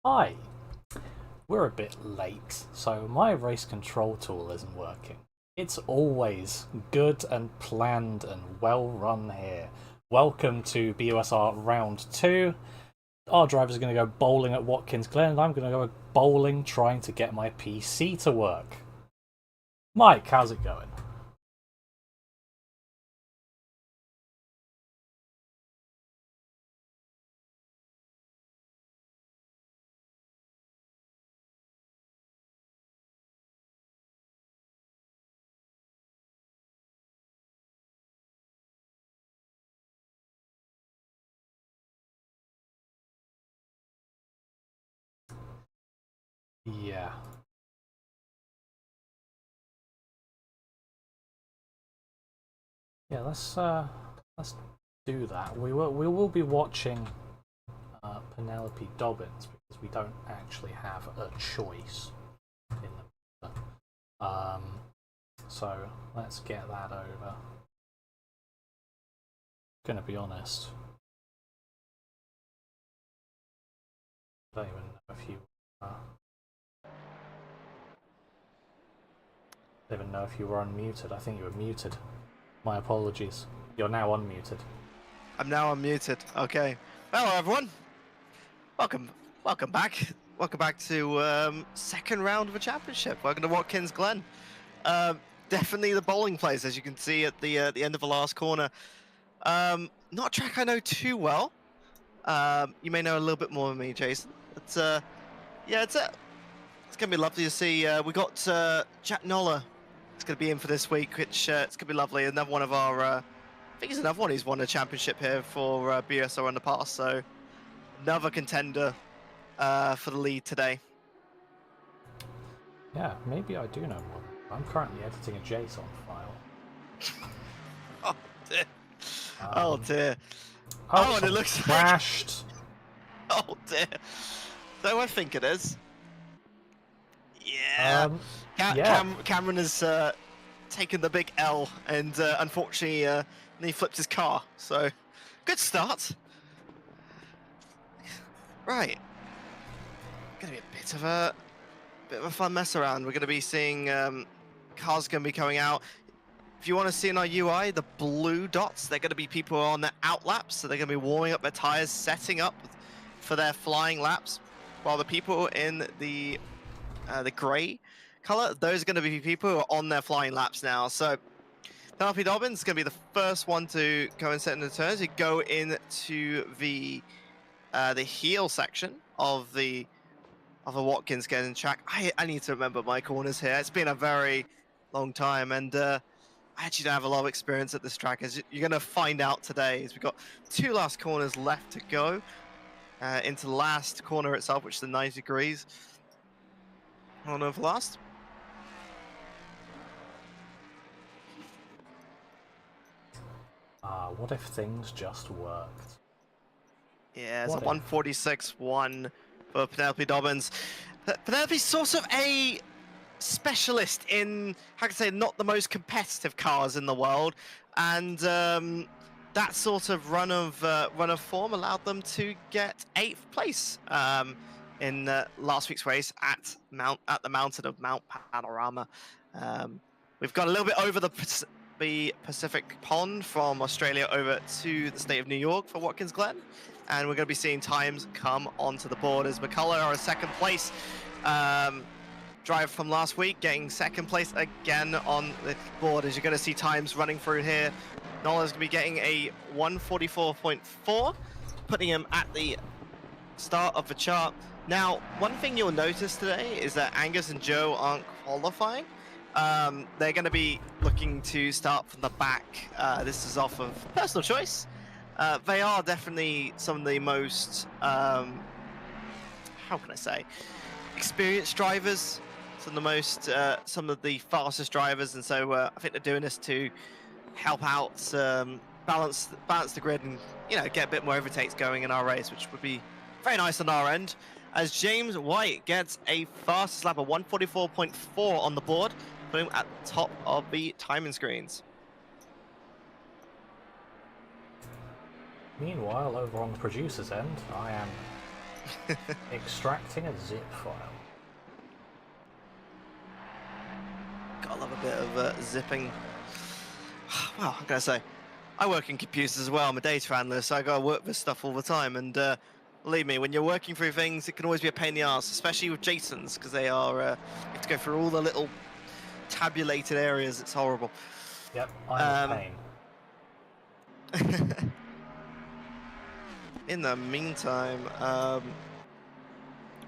Hi, we're a bit late, so my race control tool isn't working. It's always good and planned and well run here. Welcome to BUSR Round 2. Our driver's going to go bowling at Watkins Glen, and I'm going to go bowling trying to get my PC to work. Mike, how's it going? Yeah. Yeah, let's do that. We will be watching Penelope Dobbins because we don't actually have a choice in the so let's get that over. Gonna be honest, I don't even know if you don't even know if you were unmuted. I think you were muted. My apologies. You're now unmuted. I'm now unmuted. Okay. Hello, everyone. Welcome back. Welcome back to second round of a championship. Welcome to Watkins Glen. Definitely the bowling place, as you can see at the end of the last corner. Not a track I know too well. You may know a little bit more than me, Jason. But yeah, it's gonna be lovely to see. We got Jack Noller. It's gonna be in for this week, which it's gonna be lovely. Another one of our. I think he's another one who's won a championship here for BSR in the past. So another contender for the lead today. Yeah, maybe I do know more. I'm currently editing a JSON file. Oh dear. Oh dear. Oh, And it looks crashed. Like... Oh dear. So I think it is. Yeah. Cameron has taken the big L, and unfortunately, he flipped his car. So, good start. Right. Gonna be a bit of a fun mess around. We're gonna be seeing cars gonna be coming out. If you want to see in our UI, the blue dots, they're going to be people on their out laps, so they're going to be warming up their tires, setting up for their flying laps, while the people in the grey color, those are going to be people who are on their flying laps now. So Penelope Dobbins is going to be the first one to go and set in the turns. You go into the heel section of the Watkins Glen track. I need to remember my corners here. It's been a very long time, and I actually don't have a lot of experience at this track, as you're going to find out today. As we've got two last corners left to go into the last corner itself, which is the 90 degrees. On over last. What if things just worked? Yeah, it's a 146-1 for Penelope Dobbins. Penelope's sort of a specialist in, how can I say, not the most competitive cars in the world, and that sort of run of form allowed them to get 8th place in last week's race at the mountain of Mount Panorama. We've got a little bit over the Pacific Pond from Australia over to the state of New York for Watkins Glen, and we're going to be seeing times come onto the board as McCullough are in second place. Driver from last week getting second place again on the board, as you're going to see times running through here. Noller's going to be getting a 144.4, putting him at the start of the chart. Now, one thing you'll notice today is that Angus and Joe aren't qualifying. They're going to be looking to start from the back. This is off of personal choice. They are definitely some of the most, how can I say, experienced drivers. Some of the fastest drivers, and so I think they're doing this to help out, balance the grid, and get a bit more overtakes going in our race, which would be very nice on our end. As James White gets a fastest lap of 144.4 on the board, putting him at the top of the timing screens. Meanwhile, over on the producer's end, I am Extracting a zip file. Gotta love a bit of zipping. Well, I'm gonna say, I work in computers as well. I'm a data analyst, so I gotta work with stuff all the time. And believe me, when you're working through things, it can always be a pain in the ass, especially with JSONs, because they are you have to go through all the little tabulated areas. It's horrible. Yep, I'm a pain. In the meantime,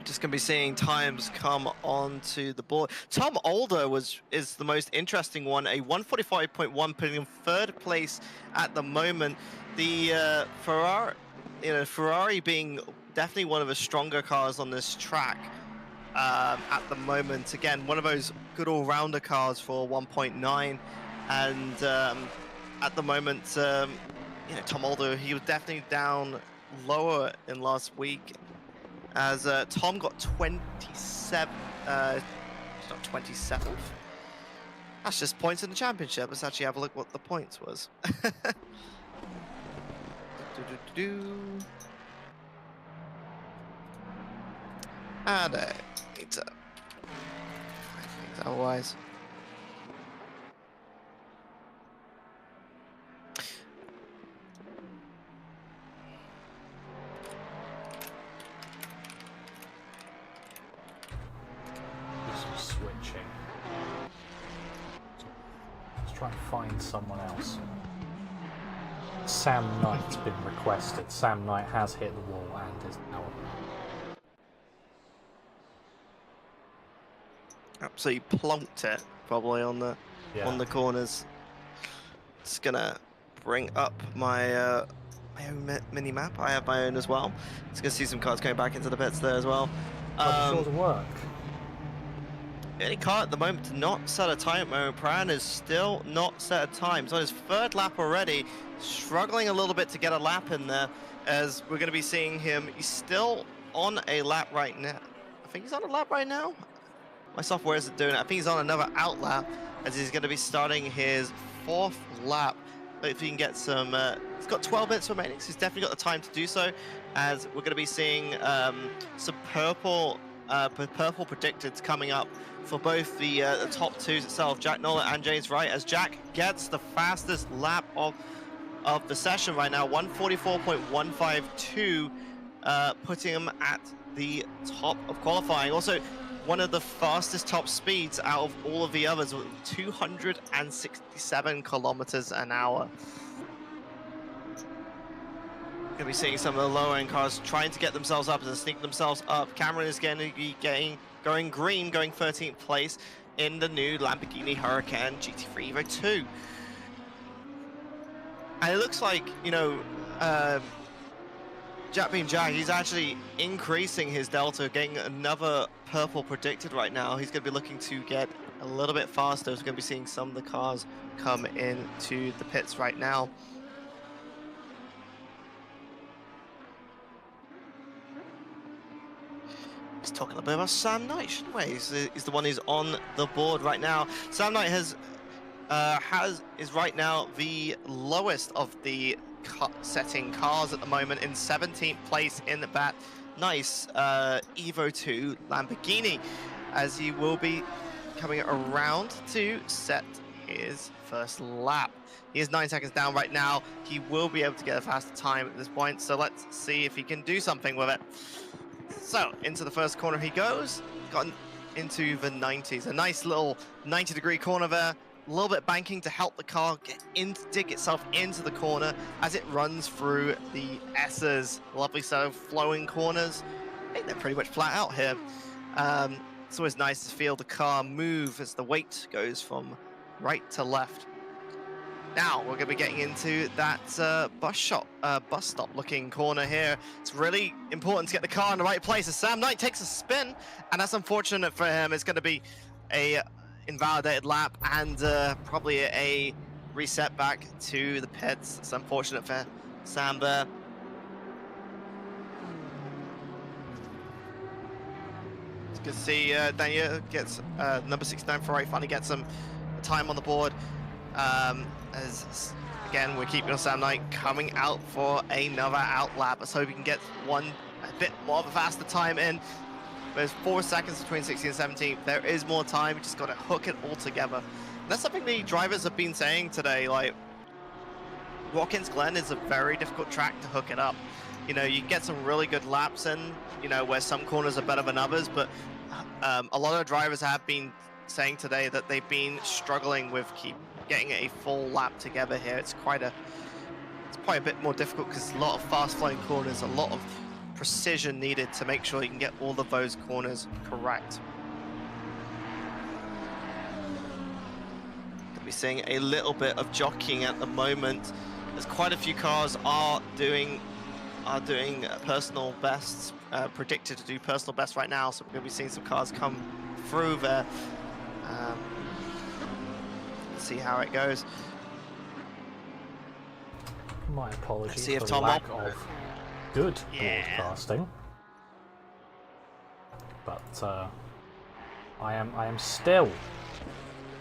just going to be seeing times come onto the board. Tom Alder is the most interesting one, a 145.1, putting him third place at the moment. The Ferrari being definitely one of the stronger cars on this track at the moment. Again, one of those good all-rounder cars for 1.9, and at the moment, Tom Alder, he was definitely down lower in last week, as Tom got 27, not 27th. That's just points in the championship. Let's actually have a look what the points was. And need to find things otherwise. Switching. Let's try and find someone else. Sam Knight's been requested. Sam Knight has hit the wall and is now. Absolutely plonked it probably on the corners. Just gonna bring up my my own mini map. I have my own as well. Just gonna see some cars going back into the pits there as well. Sure to work. The only car at the moment to not set a time at the moment. Pran is still not set a time. He's on his third lap already, struggling a little bit to get a lap in there, as we're going to be seeing him. He's still on a lap right now. I think he's on a lap right now. My software isn't doing it. I think he's on another out lap, as he's going to be starting his fourth lap. If he can get some, he's got 12 minutes remaining, so he's definitely got the time to do so, as we're going to be seeing some purple predicted coming up for both the top twos itself, Jack Nolan and James Wright, as Jack gets the fastest lap of the session right now, 144.152, putting him at the top of qualifying. Also, one of the fastest top speeds out of all of the others, with 267 kilometers an hour. Gonna be seeing some of the lower end cars trying to get themselves up and sneak themselves up. Cameron is going to be going green, going 13th place in the new Lamborghini Huracan GT3 Evo 2. And it looks like, Jack being Jack, he's actually increasing his delta, getting another purple predicted right now. He's going to be looking to get a little bit faster. We're going to be seeing some of the cars come into the pits right now. Let's talk a little bit about Sam Knight, shouldn't we? He's the one who's on the board right now. Sam Knight is right now the lowest of the setting cars at the moment, in 17th place in that nice Evo 2 Lamborghini, as he will be coming around to set his first lap. He is 9 seconds down right now. He will be able to get a faster time at this point, so let's see if he can do something with it. So, into the first corner he goes, got into the 90s. A nice little 90-degree corner there, a little bit banking to help the car dig itself into the corner as it runs through the S's. Lovely set of flowing corners. I think they're pretty much flat out here. It's always nice to feel the car move as the weight goes from right to left. Now we're going to be getting into that bus stop looking corner here. It's really important to get the car in the right place, as Sam Knight takes a spin, and that's unfortunate for him. It's going to be a invalidated lap and probably a reset back to the pits. It's unfortunate for Sam there. It's good to see Daniel gets number 69 Ferrari finally gets some time on the board. As again, we're keeping on Sam Knight coming out for another out lap. Let's hope he can get one bit more of a faster time in. There's 4 seconds between 16 and 17. There is more time. We just got to hook it all together. And that's something the drivers have been saying today. Like, Watkins Glen is a very difficult track to hook it up. You know, you get some really good laps in, you know, where some corners are better than others, but a lot of drivers have been saying today that they've been struggling with getting a full lap together here. It's quite a bit more difficult because a lot of fast flowing corners, a lot of precision needed to make sure you can get all of those corners correct. Could be seeing a little bit of jockeying at the moment, as quite a few cars are doing personal bests, predicted to do personal best right now. So we're going to be seeing some cars come through there. Let's see how it goes. My apologies see if for Tom lack of good broadcasting, but I am still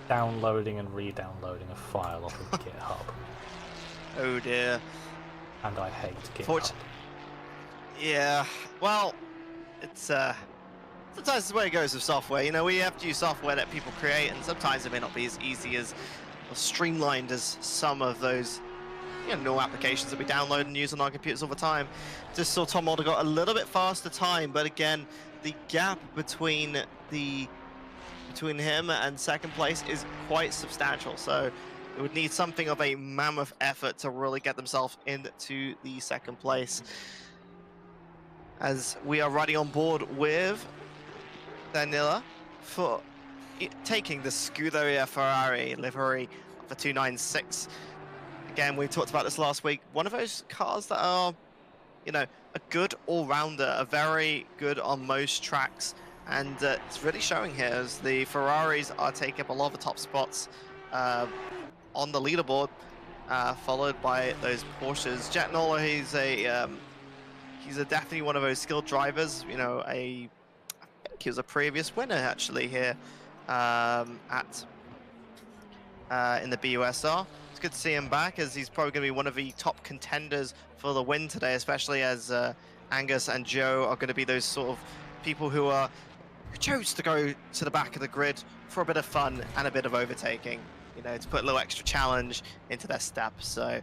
downloading and re-downloading a file off of GitHub. Oh dear. And I hate GitHub. Yeah, well, it's sometimes it's the way it goes with software. You know, we have to use software that people create, and sometimes it may not be as easy as or streamlined as some of those, you know, normal applications that we download and use on our computers all the time. Just saw Tom Mulder got a little bit faster time, but again, the gap between him and second place is quite substantial. So it would need something of a mammoth effort to really get themselves into the second place. As we are riding on board with Danila for taking the Scuderia Ferrari livery for 296. Again, we talked about this last week. One of those cars that are, you know, a good all-rounder, a very good on most tracks. And it's really showing here as the Ferraris are taking up a lot of the top spots on the leaderboard, followed by those Porsches. Jack Nola, he's definitely one of those skilled drivers. You know, I think he was a previous winner actually here in the BUSR. It's good to see him back, as he's probably going to be one of the top contenders for the win today, especially as Angus and Joe are going to be those sort of people who chose to go to the back of the grid for a bit of fun and a bit of overtaking, you know, to put a little extra challenge into their step. So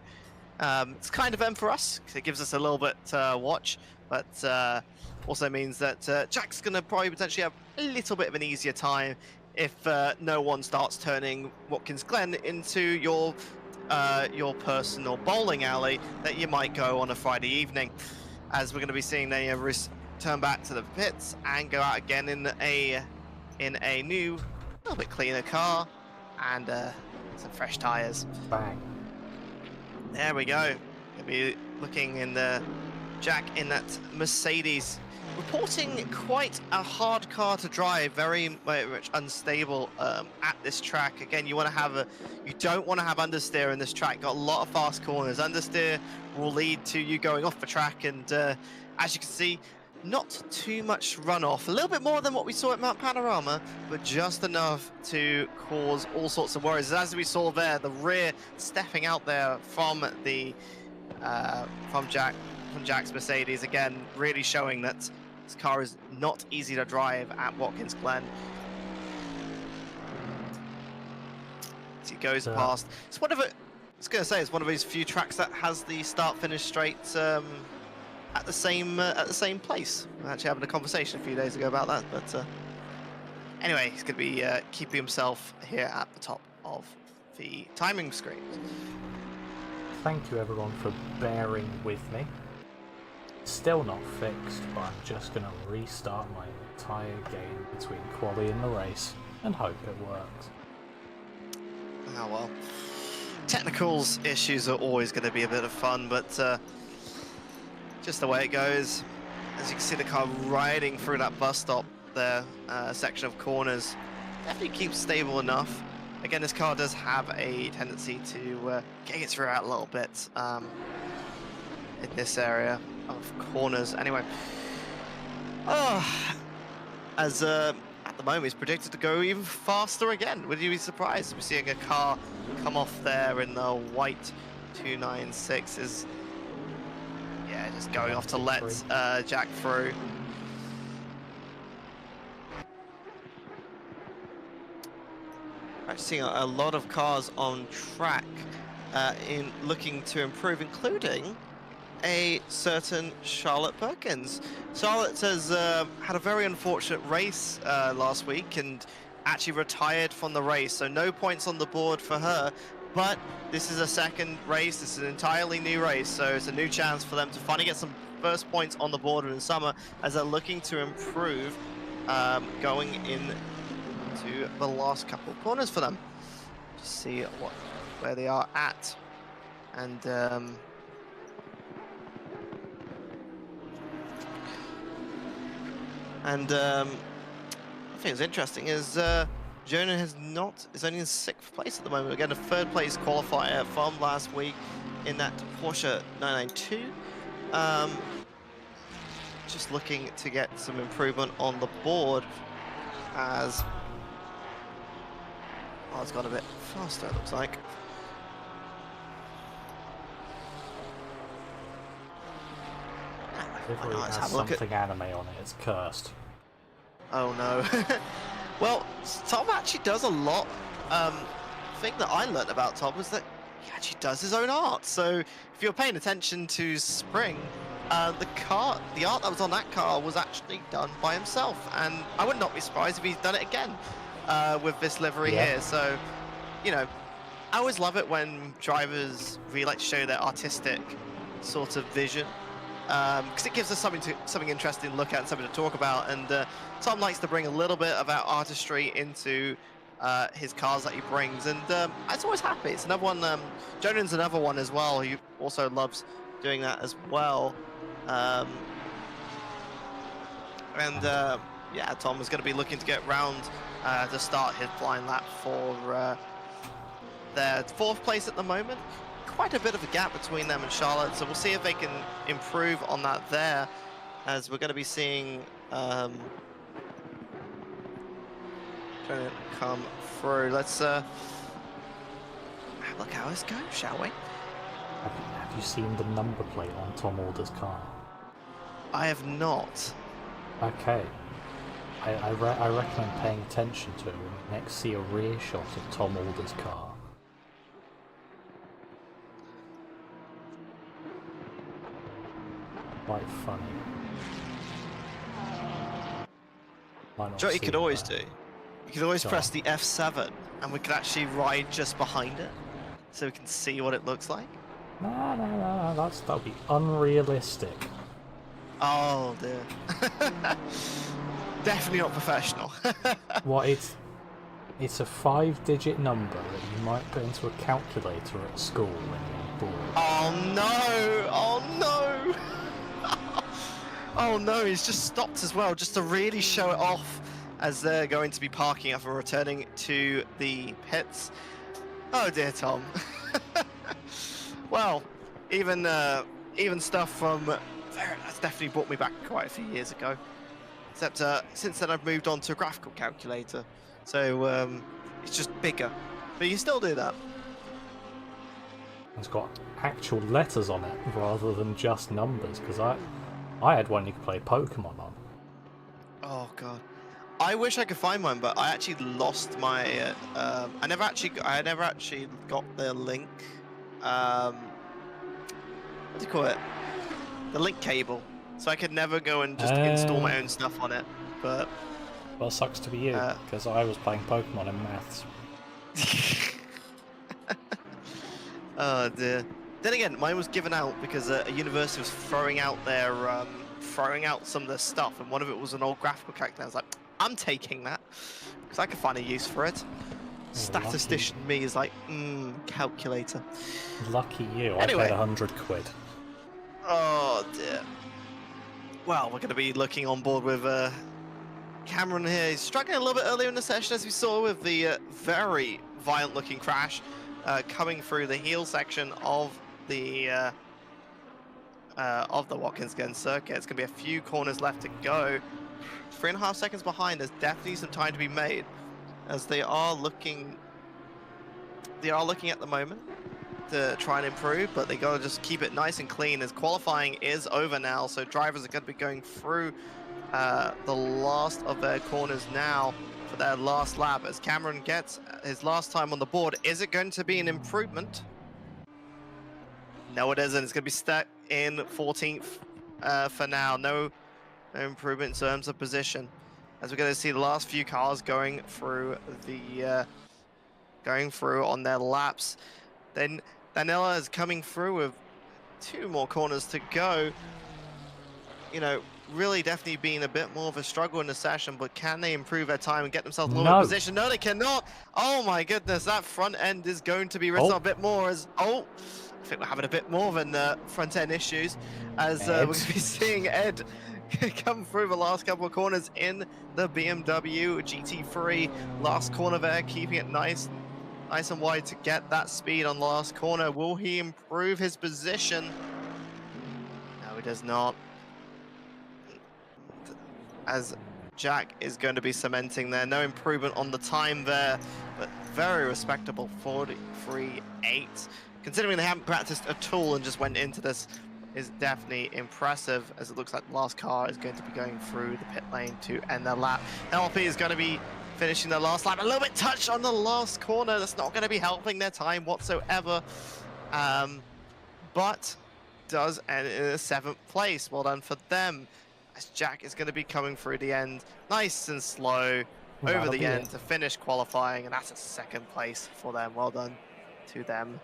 it's kind of them for us, because it gives us a little bit to watch, but also means that Jack's going to probably potentially have a little bit of an easier time if no one starts turning Watkins Glen into your personal bowling alley that you might go on a Friday evening, as we're going to be seeing they turn back to the pits and go out again in a new, a little bit cleaner car and some fresh tires. Bang. There we go. We'll be looking in the Jack in that Mercedes, reporting quite a hard car to drive, very much unstable at this track. Again, you don't want to have understeer in this track. Got a lot of fast corners. Understeer will lead to you going off the track, and as you can see, not too much runoff. A little bit more than what we saw at Mount Panorama, but just enough to cause all sorts of worries. As we saw there, the rear stepping out there from Jack's Mercedes, again, really showing that this car is not easy to drive at Watkins Glen. As he goes past, it's one of those few tracks that has the start-finish straight at the same place. We were actually having a conversation a few days ago about that, but anyway, he's going to be keeping himself here at the top of the timing screen. Thank you everyone for bearing with me. Still not fixed, but I'm just going to restart my entire game between quali and the race and hope it works. Oh well. Technicals issues are always going to be a bit of fun, but just the way it goes. As you can see, the car riding through that bus stop there, section of corners, definitely keeps stable enough. Again, this car does have a tendency to get it through out a little bit in this area of corners. Anyway, as at the moment, he's predicted to go even faster again. Would you be surprised? We're seeing a car come off there in the white 296. Yeah, just going off to let Jack through. I'm seeing a lot of cars on track in looking to improve, including a certain Charlotte Perkins. Charlotte has had a very unfortunate race last week and actually retired from the race, so no points on the board for her. But this is a second race, this is an entirely new race, so it's a new chance for them to finally get some first points on the board in the summer as they're looking to improve going into the last couple of corners for them. Just see where they are at. And I think it's interesting is Jonah is only in 6th place at the moment. Again, a 3rd place qualifier from last week in that Porsche 992. Just looking to get some improvement on the board as it's got a bit faster, it looks like. If it Let's has have a look something anime on it, it's cursed. Oh no. Well, Tom actually does a lot. Thing that I learned about Tom was that he actually does his own art. So if you're paying attention to Spring, the art that was on that car was actually done by himself, and I would not be surprised if he's done it again with this livery here. So, you know, I always love it when drivers really like to show their artistic sort of vision. Because it gives us something interesting to look at and something to talk about, and Tom likes to bring a little bit of our artistry into his cars that he brings, and it's always happy. It's another one. Jonah's another one as well. He also loves doing that as well. Yeah, Tom is going to be looking to get round to start his blind lap for their 4th place at the moment. Quite a bit of a gap between them and Charlotte, so we'll see if they can improve on that there, as we're going to be seeing trying to come through. Let's look how this goes, shall we? Have you seen the number plate on Tom Alder's car? I have not. Okay. I recommend paying attention to it when you next see a rear shot of Tom Alder's car. Quite funny. Do you know what you could always do? You could always press the F7 and we could actually ride just behind it so we can see what it looks like. No, that'll be unrealistic. Oh dear. Definitely not professional. What, it's a 5-digit number that you might put into a calculator at school when you're bored. Oh no! Oh no! Oh no, he's just stopped as well, just to really show it off as they're going to be parking up and returning to the pits. Oh dear, Tom. Well, even stuff from that's definitely brought me back quite a few years ago. Except since then I've moved on to a graphical calculator, so it's just bigger. But you still do that. It's got actual letters on it rather than just numbers, because I had one you could play Pokemon on. Oh god, I wish I could find one, but I actually lost my. I never actually got the link. What do you call it? The link cable. So I could never go and just install my own stuff on it. But well, sucks to be you, because I was playing Pokemon in maths. Oh dear. Then again, mine was given out because a university was throwing out some of their stuff, and one of it was an old graphical calculator. I was like, I'm taking that because I could find a use for it. Statistician me is like, calculator. Lucky you. Anyway. I paid 100 quid. Oh dear. Well, we're going to be looking on board with Cameron here. He's struggling a little bit earlier in the session, as we saw with the very violent-looking crash coming through the heel section of the Watkins Glen circuit. It's going to be a few corners left to go. 3.5 seconds behind. There's definitely some time to be made, as they are looking at the moment to try and improve, but they got to just keep it nice and clean as qualifying is over now. So drivers are going to be going through the last of their corners now for their last lap as Cameron gets his last time on the board. Is it going to be an improvement? No, it isn't. It's going to be stuck in 14th for now. No improvement in terms of position. As we're going to see the last few cars going through on their laps. Then Danila is coming through with 2 more corners to go. You know, really definitely being a bit more of a struggle in the session, but can they improve their time and get themselves a little bit of position? No, they cannot. Oh my goodness, that front end is going to be written a bit more as, I think we're having a bit more than front end issues as we're going to be seeing Ed come through the last couple of corners in the BMW GT3. Last corner there, keeping it nice and wide to get that speed on the last corner. Will he improve his position? No, he does not. As Jack is going to be cementing there. No improvement on the time there, but very respectable 43.8. Considering they haven't practiced at all and just went into this, is definitely impressive, as it looks like the last car is going to be going through the pit lane to end their lap. LP is going to be finishing their last lap. A little bit touched on the last corner. That's not going to be helping their time whatsoever. But does end in a 7th place. Well done for them. As Jack is going to be coming through the end nice and slow over the end to finish qualifying, and that's a 2nd place for them. Well done to them.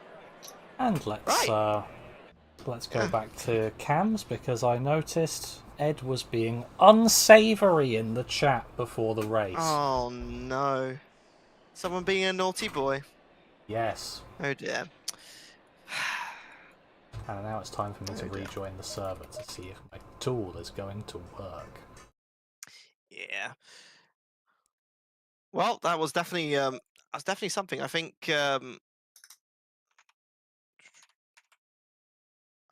And let's go back to Cams, because I noticed Ed was being unsavoury in the chat before the race. Oh no. Someone being a naughty boy. Yes. Oh dear. And now it's time for me to rejoin the server to see if my tool is going to work. Yeah. Well, that was definitely something. I think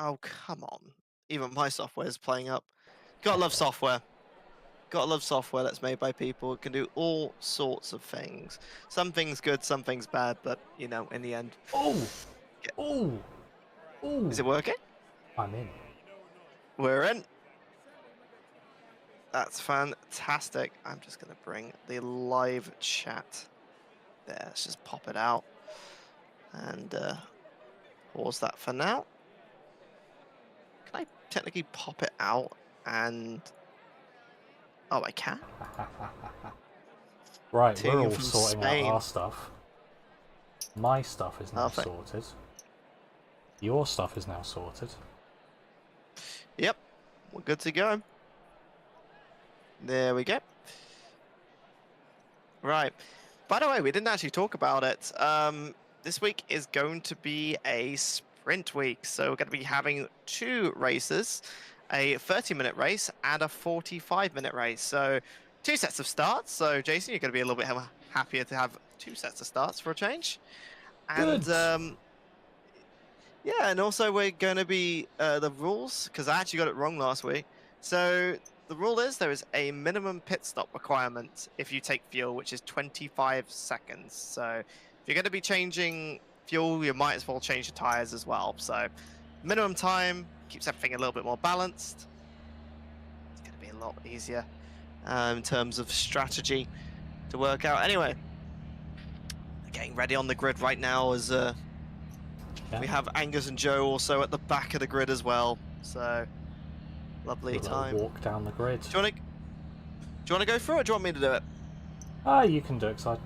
oh, come on. Even my software is playing up. Gotta love software. Gotta love software that's made by people. It can do all sorts of things. Some things good, some things bad, but, you know, in the end... Oh! Oh! Oh! Is it working? I'm in. We're in. That's fantastic. I'm just going to bring the live chat there. Let's just pop it out. And pause that for now. Can I technically pop it out and... Oh, I can? Right, we're all sorting out our stuff. My stuff is now sorted. Your stuff is now sorted. Yep, we're good to go. There we go. Right. By the way, we didn't actually talk about it. This week is going to be a sprint week, so we're going to be having 2 races. A 30-minute race and a 45-minute race. So 2 sets of starts. So Jason, you're going to be a little bit happier to have 2 sets of starts for a change. And yeah, and also we're going to be the rules, because I actually got it wrong last week. So the rule is there is a minimum pit stop requirement if you take fuel, which is 25 seconds. So if you're going to be changing fuel, you might as well change the tires as well. So minimum time keeps everything a little bit more balanced. It's going to be a lot easier in terms of strategy to work out. Anyway, getting ready on the grid right now as we have Angus and Joe also at the back of the grid as well. So lovely time. Walk down the grid. Do you want to go through it, or do you want me to do it? You can do it, because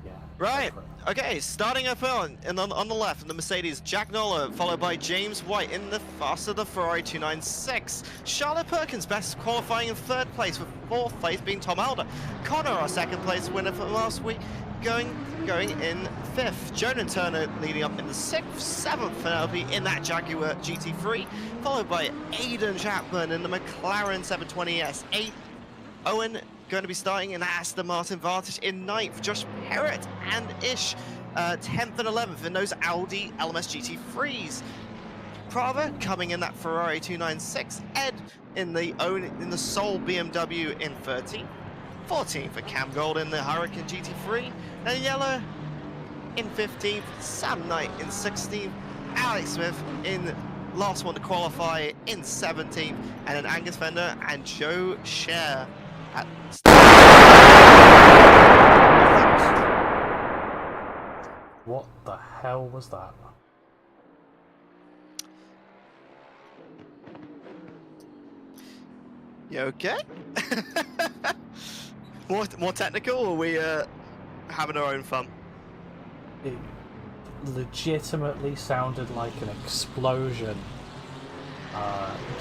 yeah. Right. Okay, starting up on the left in the Mercedes, Jack Nola, followed by James White in the faster the Ferrari 296. Charlotte Perkins best qualifying in 3rd place, with 4th place being Tom Alder. Connor, our 2nd place winner from last week, going in 5th. Jonan Turner leading up in the 6th, 7th Penelope in that Jaguar GT3, followed by Aidan Chapman in the McLaren 720S. 8th, Owen going to be starting in Aston Martin Vantage in 9th. Josh Perrett and Ish 10th and 11th in those Audi LMS GT3s. Prava coming in that Ferrari 296. Ed in the sole BMW in 13th. 14th for Cam Gold in the Hurricane GT3. And yellow in 15th, Sam Knight in 16th, Alex Smith in last one to qualify in 17th, and then Angus Fender and Joe Scher at What the hell was that? You okay? more technical, or are we having our own fun? It legitimately sounded like an explosion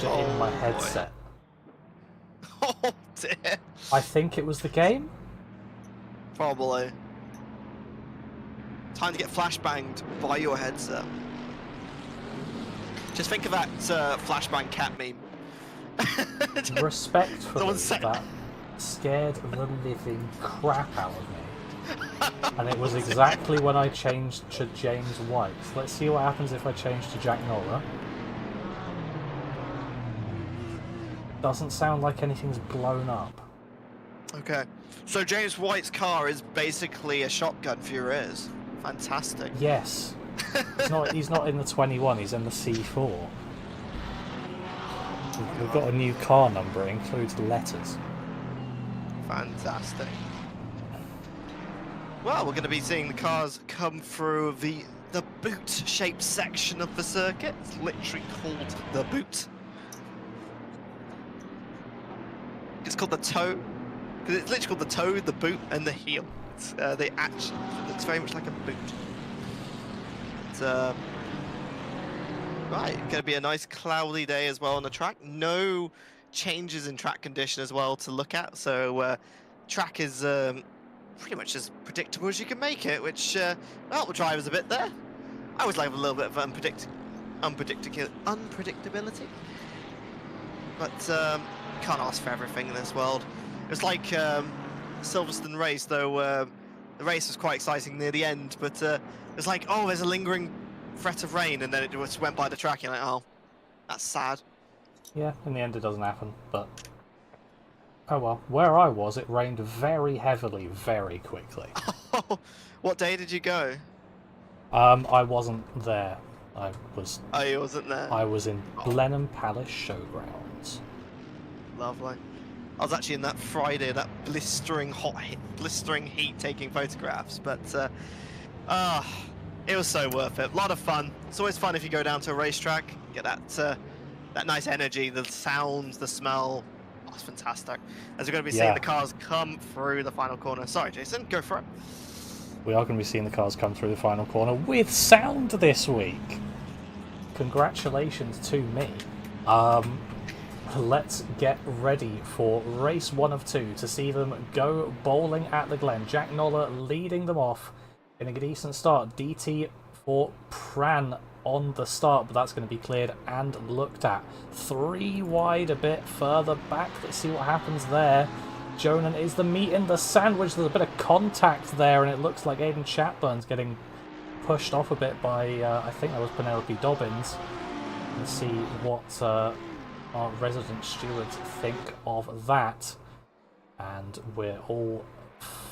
in my headset. Oh dear. I think it was the game? Probably. Time to get flashbanged by your headset. Just think of that flashbang cat meme. Respectfully, that scared the living crap out of me. And it was exactly when I changed to James White. So let's see what happens if I change to Jack Noller. Doesn't sound like anything's blown up. Okay. So James White's car is basically a shotgun for your ears. Fantastic. Yes. He's not in the 21, he's in the C4. We've got a new car number, it includes letters. Fantastic. Well, we're going to be seeing the cars come through the boot-shaped section of the circuit. It's literally called the boot. It's called the toe, because it's literally called the toe, the boot, and the heel. They actually looks very much like a boot. It's right, going to be a nice cloudy day as well on the track. No changes in track condition as well to look at. So track is pretty much as predictable as you can make it, which well, the driver's a bit there. I always like a little bit of unpredictability. But can't ask for everything in this world. It was like Silverstone race, though the race was quite exciting near the end, but it's like, oh, there's a lingering threat of rain, and then it just went by the track, and you're like, oh, that's sad. Yeah, in the end it doesn't happen, but oh well. Where I was, it rained very heavily, very quickly. What day did you go? I wasn't there. I was... Oh, you wasn't there? I was in Blenheim Palace Showgrounds. Lovely. I was actually in that Friday, that blistering heat, taking photographs, but it was so worth it. A lot of fun. It's always fun if you go down to a racetrack, get that nice energy, the sounds, the smell. Oh, it's fantastic. As we're going to be seeing the cars come through the final corner. Sorry, Jason, go for it. We are going to be seeing the cars come through the final corner with sound this week. Congratulations to me. Let's get ready for race 1 of 2 to see them go bowling at the Glen. Jack Noller leading them off in a decent start. DT for Pran on the start, but that's going to be cleared and looked at. 3 wide a bit further back. Let's see what happens there. Jonan is the meat in the sandwich. There's a bit of contact there, and it looks like Aidan Chatburn's getting pushed off a bit by, I think that was Penelope Dobbins. Let's see what our resident stewards think of that. And we're all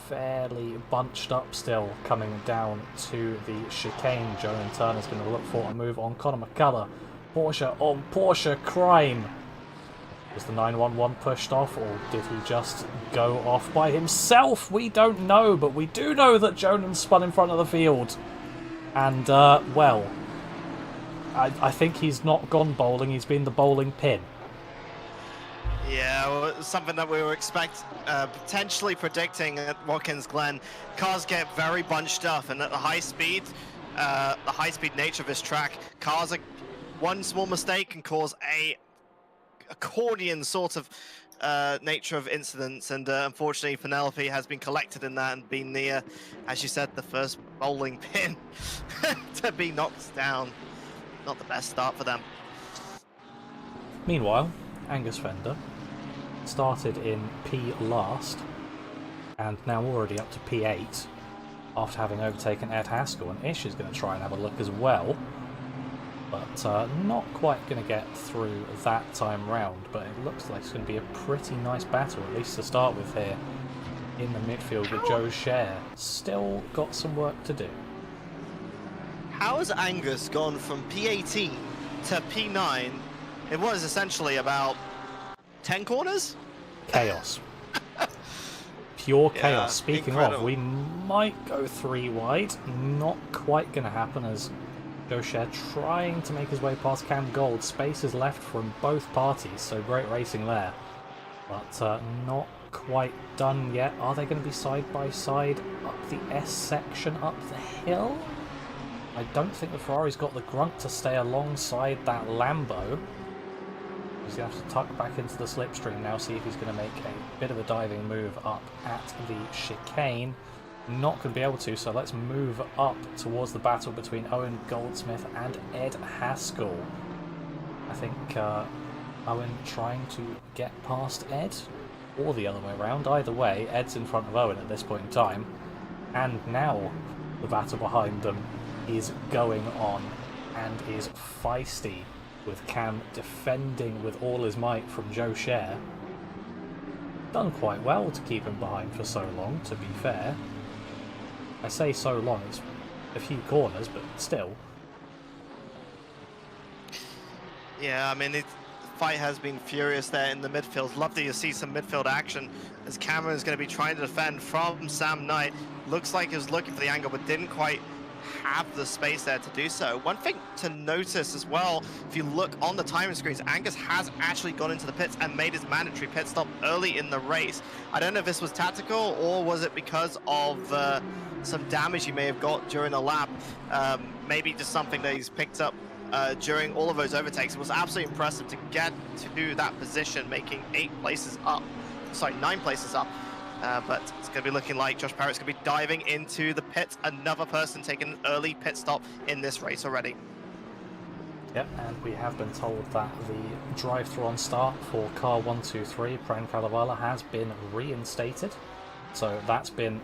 fairly bunched up still coming down to the chicane. Jonan Turner's going to look for a move on Conor McCullough. Porsche on Porsche crime. Was the 911 pushed off, or did he just go off by himself? We don't know, but we do know that Jonan spun in front of the field. And, well, I think he's not gone bowling, he's been the bowling pin. Yeah, well, something that we were potentially predicting at Watkins Glen. Cars get very bunched up, and at the high speed nature of this track, one small mistake can cause a accordion sort of nature of incidents, and unfortunately Penelope has been collected in that and been the, as you said, the first bowling pin to be knocked down. Not the best start for them. Meanwhile, Angus Fender started in P last and now already up to P8 after having overtaken Ed Haskell, and Ish is going to try and have a look as well, but not quite going to get through that time round. But it looks like it's going to be a pretty nice battle, at least to start with here in the midfield, with Joe Scher. Still got some work to do. how has Angus gone from P18 to P9 in what is essentially about 10 corners? Chaos. Pure chaos. Yeah, Speaking incredible. of, we might go 3 wide. Not quite going to happen as Gaucher trying to make his way past Cam Gold. Space is left from both parties, so great racing there. But not quite done yet. Are they going to be side by side up the S section, up the hill? I don't think the Ferrari's got the grunt to stay alongside that Lambo. He's going to have to tuck back into the slipstream now, see if he's going to make a bit of a diving move up at the chicane. Not going to be able to, so let's move up towards the battle between Owen Goldsmith and Ed Haskell. I think Owen trying to get past Ed, or the other way around. Either way, Ed's in front of Owen at this point in time. And now the battle behind them is going on and is feisty, with Cam defending with all his might from Joe Scher. Done quite well to keep him behind for so long, to be fair. I say so long, it's a few corners, but still. Yeah, I mean, the fight has been furious there in the midfield. Lovely to see some midfield action as Cameron is going to be trying to defend from Sam Knight. Looks like he was looking for the angle, but didn't quite have the space there to do so. One thing to notice as well, if you look on the timing screens, Angus has actually gone into the pits and made his mandatory pit stop early in the race. I don't know if this was tactical or was it because of some damage he may have got during a lap. Maybe just something that he's picked up during all of those overtakes. It was absolutely impressive to get to that position, making 9 places up. But it's going to be looking like Josh Parrott's going to be diving into the pit. Another person taking an early pit stop in this race already. Yep, and we have been told that the drive-through on start for car 123, Pran Kalevala, has been reinstated. So that's been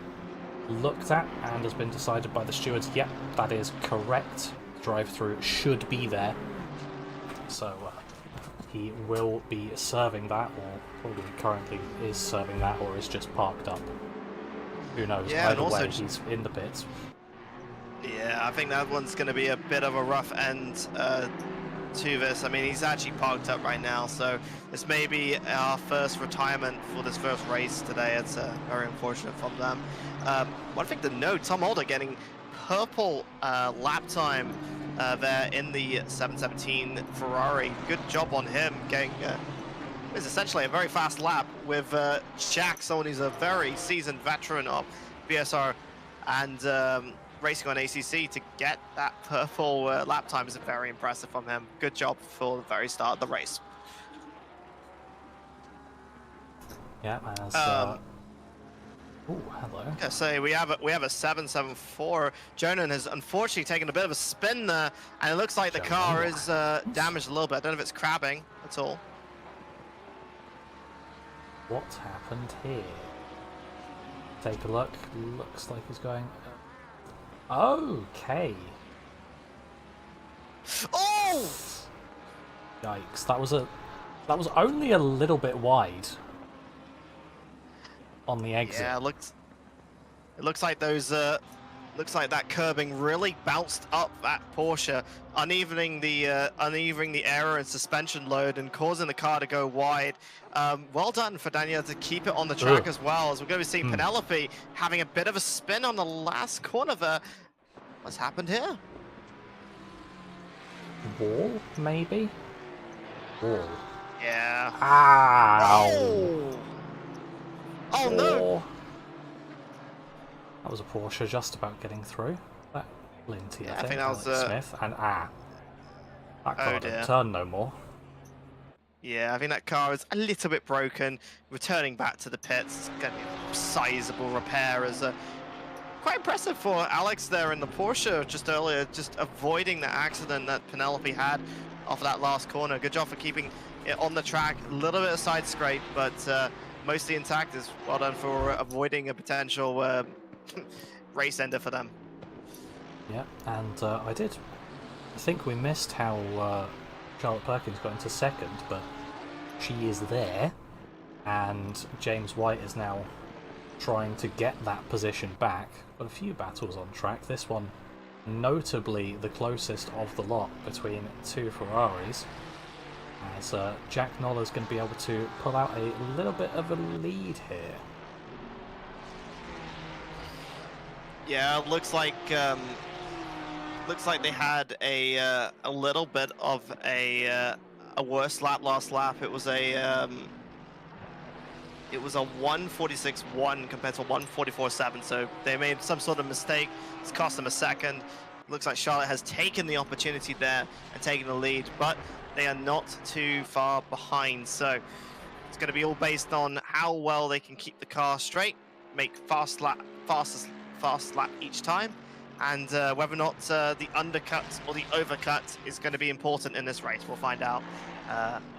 looked at and has been decided by the stewards. Yep, that is correct. Drive-through should be there. So he will be serving that, or probably currently is serving that, or is just parked up. Who knows? Yeah, Either and also way, he's in the pits. Yeah, I think that one's going to be a bit of a rough end to this. I mean, he's actually parked up right now, so this may be our first retirement for this first race today. It's very unfortunate from them. One thing to note, Tom Alder getting purple lap time there in the 717 Ferrari. Good job on him getting it's essentially a very fast lap with Jack, someone who's a very seasoned veteran of BUSR and racing on ACC. To get that purple lap time is very impressive from him. Good job for the very start of the race. Yeah, as ooh, hello. Okay, so we have a 774. Jonan has unfortunately taken a bit of a spin there, and it looks like the car is damaged a little bit. I don't know if it's crabbing at all. What happened here? Take a look. Looks like he's going. Okay. Oh! Yikes! That was only a little bit wide on the exit. Yeah, it looks like those looks like that curbing really bounced up that Porsche, unevening the error and suspension load and causing the car to go wide. Well done for Daniel to keep it on the track as well, as we're going to be seeing Penelope having a bit of a spin on the last corner there. What's happened here? Wall, maybe? Wall. Yeah. Ow! Oh no! That was a Porsche just about getting through. That Linty, Yeah, I think that was Smith, and that car didn't turn no more. Yeah, I think that car is a little bit broken. Returning back to the pits, it's going to be a sizable repair. As quite impressive for Alex there in the Porsche just earlier, just avoiding the accident that Penelope had off that last corner. Good job for keeping it on the track. A little bit of side scrape, but mostly intact. Is well done for avoiding a potential race ender for them. Yeah, and I think we missed how Charlotte Perkins got into second, but she is there, and James White is now trying to get that position back. Got a few battles on track. This one notably the closest of the lot between two Ferraris, as Jack Noller's going to be able to pull out a little bit of a lead here. Yeah, looks like they had a little bit of a worse lap last lap. It was a 1:46.1 compared to 1:44.7, so they made some sort of mistake. It's cost them a second. Looks like Charlotte has taken the opportunity there and taken the lead, but they are not too far behind. So it's going to be all based on how well they can keep the car straight, make fastest lap each time, and whether or not the undercut or the overcut is going to be important in this race. We'll find out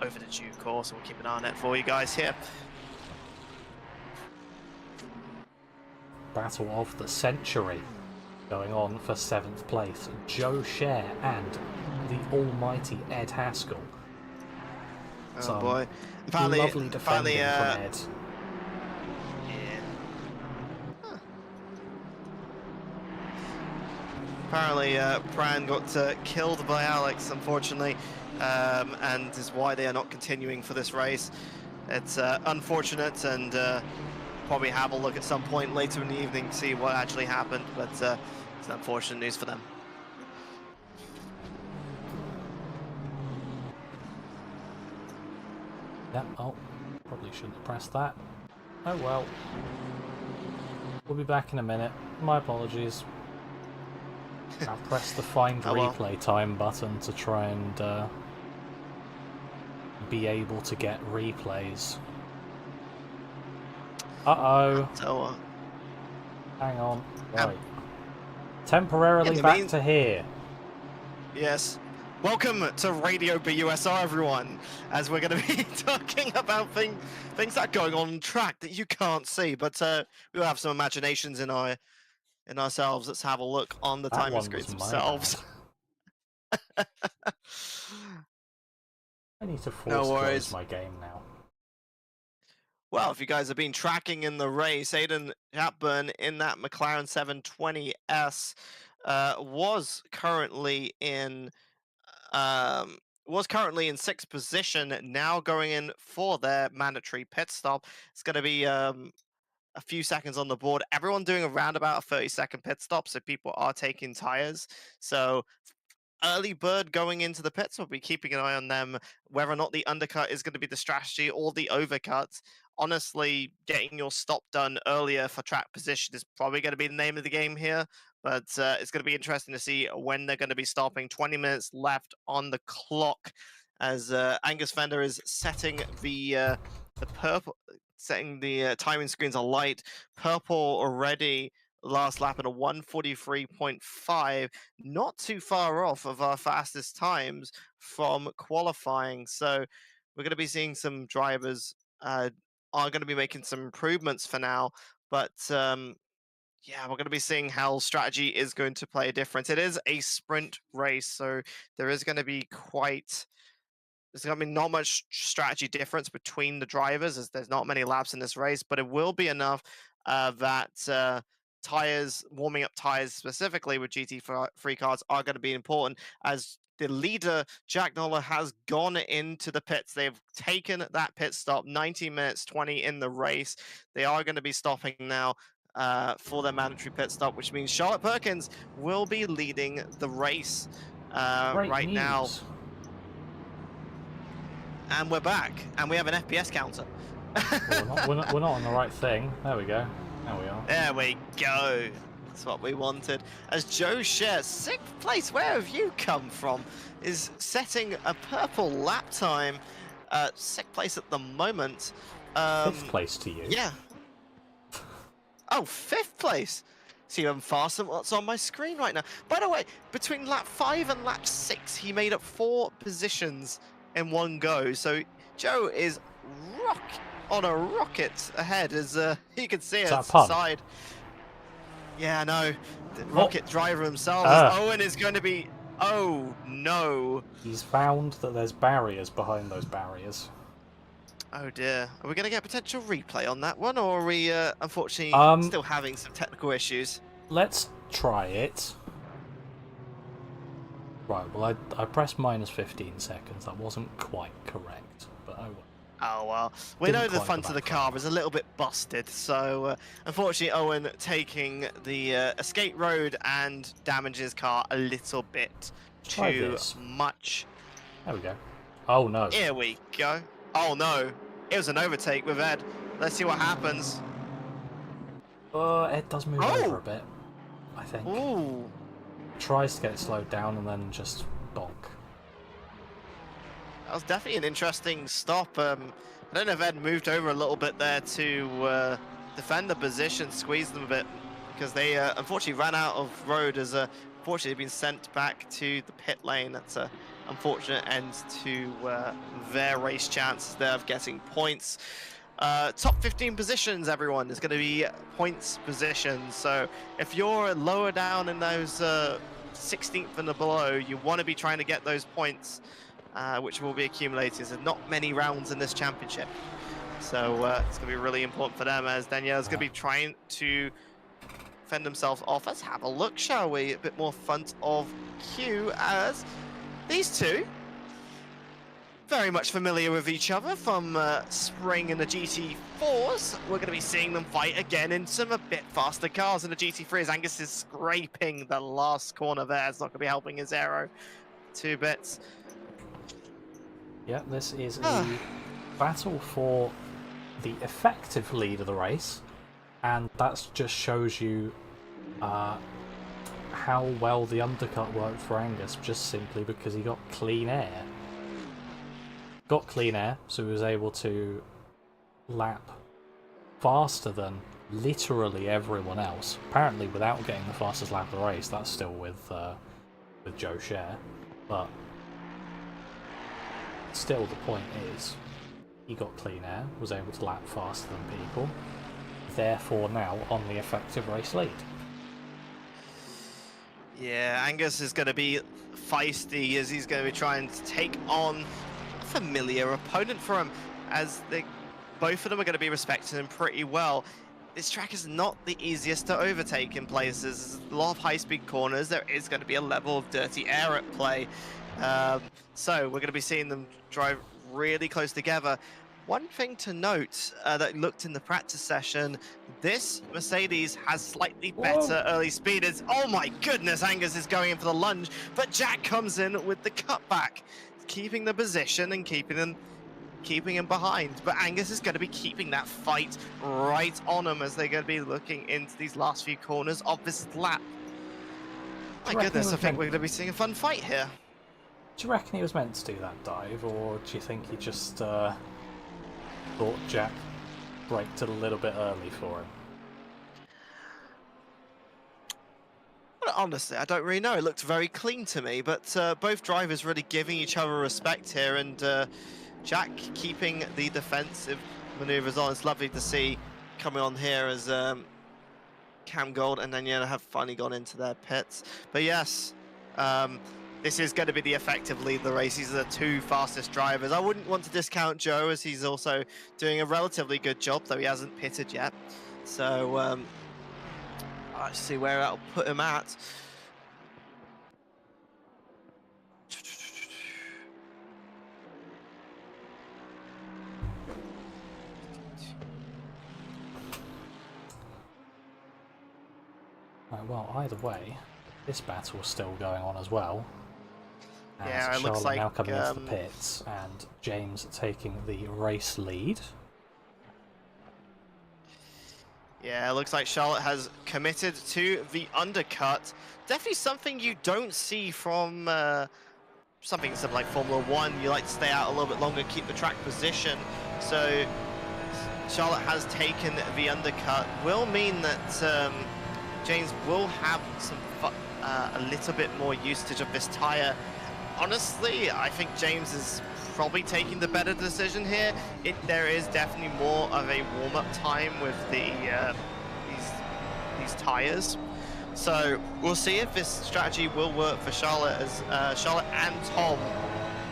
over the due course. We'll keep an eye on it for you guys here. Battle of the century going on for 7th place. Joe Scher and the almighty Ed Haskell. Oh boy. Lovely defending from Ed. Yeah. Huh. Apparently Pran got killed by Alex, unfortunately, and is why they are not continuing for this race. It's unfortunate, and probably have a look at some point later in the evening to see what actually happened, but it's unfortunate news for them. Yep, oh, probably shouldn't have pressed that. Oh well. We'll be back in a minute. My apologies. I'll press the find replay time button to try and be able to get replays. Uh-oh. So, hang on. Right. Temporarily back to here. Yes. Welcome to Radio BUSR, everyone, as we're going to be talking about things that are going on track that you can't see, but we'll have some imaginations in ourselves. Let's have a look on the timing screens themselves. I need to force close my game now. Well, if you guys have been tracking in the race, Aiden Hapburn in that McLaren 720S was currently in 6th position, now going in for their mandatory pit stop. It's going to be a few seconds on the board. Everyone doing around about a 30-second pit stop, so people are taking tires. So early bird going into the pits, we'll be keeping an eye on them. Whether or not the undercut is going to be the strategy or the overcut, honestly, getting your stop done earlier for track position is probably going to be the name of the game here. But it's going to be interesting to see when they're going to be stopping. 20 minutes left on the clock as Angus Fender is setting the purple, setting the timing screens alight. Purple already last lap at a 1:43.5, not too far off of our fastest times from qualifying. So we're going to be seeing some drivers are going to be making some improvements for now, but yeah, we're going to be seeing how strategy is going to play a difference. It is a sprint race, so there is going to be there's going to be not much strategy difference between the drivers, as there's not many laps in this race, but it will be enough that warming up tires specifically with GT3 cars are going to be important, as the leader, Jack Noller, has gone into the pits. They've taken that pit stop, 19 minutes 20 in the race. They are going to be stopping now for their mandatory pit stop, which means Charlotte Perkins will be leading the race right now. And we're back, and we have an FPS counter. we're not on the right thing. There we go. There we are. There we go. That's what we wanted. As Joe Scher, 6th place, where have you come from, is setting a purple lap time. 6th place at the moment. 5th place to you. Yeah. Oh, 5th place. See how fast what's on my screen right now. By the way, between lap 5 and lap 6, he made up 4 positions in one go. So Joe is on a rocket ahead, as you can see it side. Yeah, no, the rocket driver himself. Owen is going to be. Oh no! He's found that there's barriers behind those barriers. Oh dear. Are we going to get a potential replay on that one, or are we unfortunately still having some technical issues? Let's try it. Right, well, I pressed minus 15 seconds. That wasn't quite correct, but oh well. Oh well, we know the front of the car backfire. is a little bit busted, so unfortunately Owen taking the escape road and damaged his car a little bit too much. There we go. Oh no. Here we go. Oh no, it was an overtake with Ed. Let's see what happens. Ed does move over a bit, I think. Ooh. Tries to get it slowed down and then just bonk. That was definitely an interesting stop. I don't know if Ed moved over a little bit there to defend the position, squeeze them a bit, because they unfortunately ran out of road as unfortunately been sent back to the pit lane. That's an unfortunate end to their race chances there of getting points. Top 15 positions, everyone, is going to be points positions. So if you're lower down in those 16th and below, you want to be trying to get those points, which will be accumulated. There's not many rounds in this championship. So it's going to be really important for them, as Danielle's going to be trying to fend themselves off. Let's have a look, shall we? A bit more front of queue, as these two very much familiar with each other from spring in the GT4s. We're going to be seeing them fight again in some a bit faster cars in the GT3 as Angus is scraping the last corner there. It's not going to be helping his aero 2 bits. Yeah, this is a battle for the effective lead of the race, and that just shows you how well the undercut worked for Angus, just simply because he got clean air. Got clean air, so he was able to lap faster than literally everyone else. Apparently, without getting the fastest lap of the race, that's still with Joe Share. But still, the point is, he got clean air, was able to lap faster than people, therefore now on the effective race lead. Yeah, Angus is going to be feisty as he's going to be trying to take on familiar opponent for him, as both of them are going to be respecting him pretty well. This track is not the easiest to overtake in places. There's a lot of high-speed corners. There is going to be a level of dirty air at play. So we're going to be seeing them drive really close together. One thing to note that looked in the practice session, this Mercedes has slightly better early speed. Oh my goodness, Angus is going in for the lunge, but Jack comes in with the cutback, keeping the position and keeping him behind. But Angus is going to be keeping that fight right on him as they're going to be looking into these last few corners of this lap. My goodness, I think we're going to be seeing a fun fight here. Do you reckon he was meant to do that dive, or do you think he just thought Jack braked it a little bit early for him? Well, honestly, I don't really know. It looked very clean to me, but both drivers really giving each other respect here, and Jack keeping the defensive maneuvers on. It's lovely to see coming on here as Cam Gold and Daniela have finally gone into their pits. But yes, this is going to be the effective lead of the race. These are the two fastest drivers. I wouldn't want to discount Joe, as he's also doing a relatively good job, though he hasn't pitted yet. So let's see where that'll put him at. Right, well, either way, this battle's still going on as well. As yeah, it Charlotte looks like now coming into the pits, and James taking the race lead. Yeah, it looks like Charlotte has committed to the undercut. Definitely something you don't see from something like Formula 1. You like to stay out a little bit longer, keep the track position. So Charlotte has taken the undercut. Will mean that James will have some a little bit more usage of this tyre. Honestly, I think James is probably taking the better decision here. There is definitely more of a warm-up time with the these tyres. So we'll see if this strategy will work for Charlotte, as Charlotte and Tom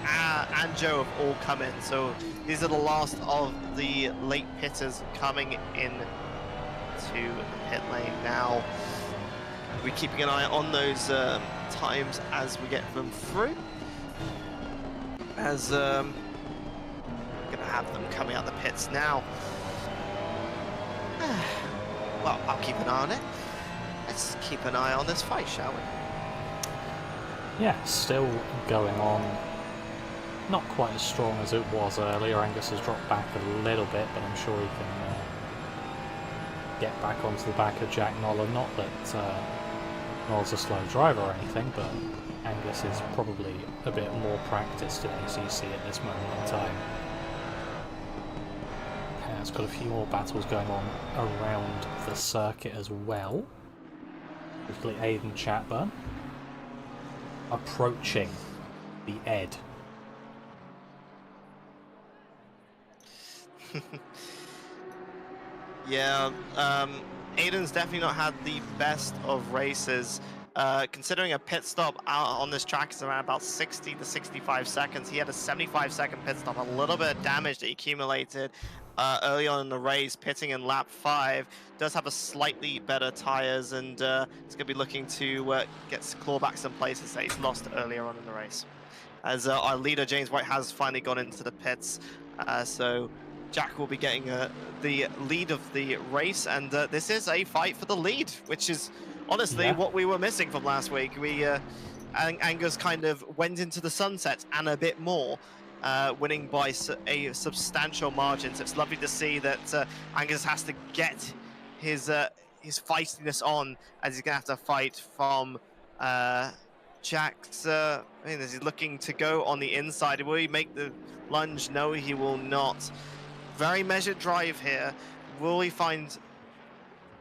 and Joe have all come in. So these are the last of the late pitters coming in to the pit lane now. We're keeping an eye on those times as we get them through. As gonna have them coming out the pits now. Well, I'll keep an eye on it. Let's keep an eye on this fight, shall we? Yeah, still going on. Not quite as strong as it was earlier. Angus has dropped back a little bit, but I'm sure he can get back onto the back of Jack Noller. Not that Noller's a slow driver or anything, but Angus is probably a bit more practiced in ACC at this moment in time. It's got a few more battles going on around the circuit as well. Particularly Aiden Chatburn approaching the Ed. Yeah, Aiden's definitely not had the best of races. Considering a pit stop out on this track is around about 60 to 65 seconds. He had a 75-second pit stop, a little bit of damage that he accumulated early on in the race, pitting in lap 5. Does have a slightly better tires, and it's going to be looking to get clawbacks in places that he's lost earlier on in the race. As our leader, James White, has finally gone into the pits, so Jack will be getting the lead of the race, and this is a fight for the lead, which is honestly what we were missing from last week. Angus kind of went into the sunset and a bit more, winning by a substantial margin. So it's lovely to see that Angus has to get his feistiness on, as he's gonna have to fight from Jack's. Is he looking to go on the inside? Will he make the lunge? No, he will not. Very measured drive here. Will he find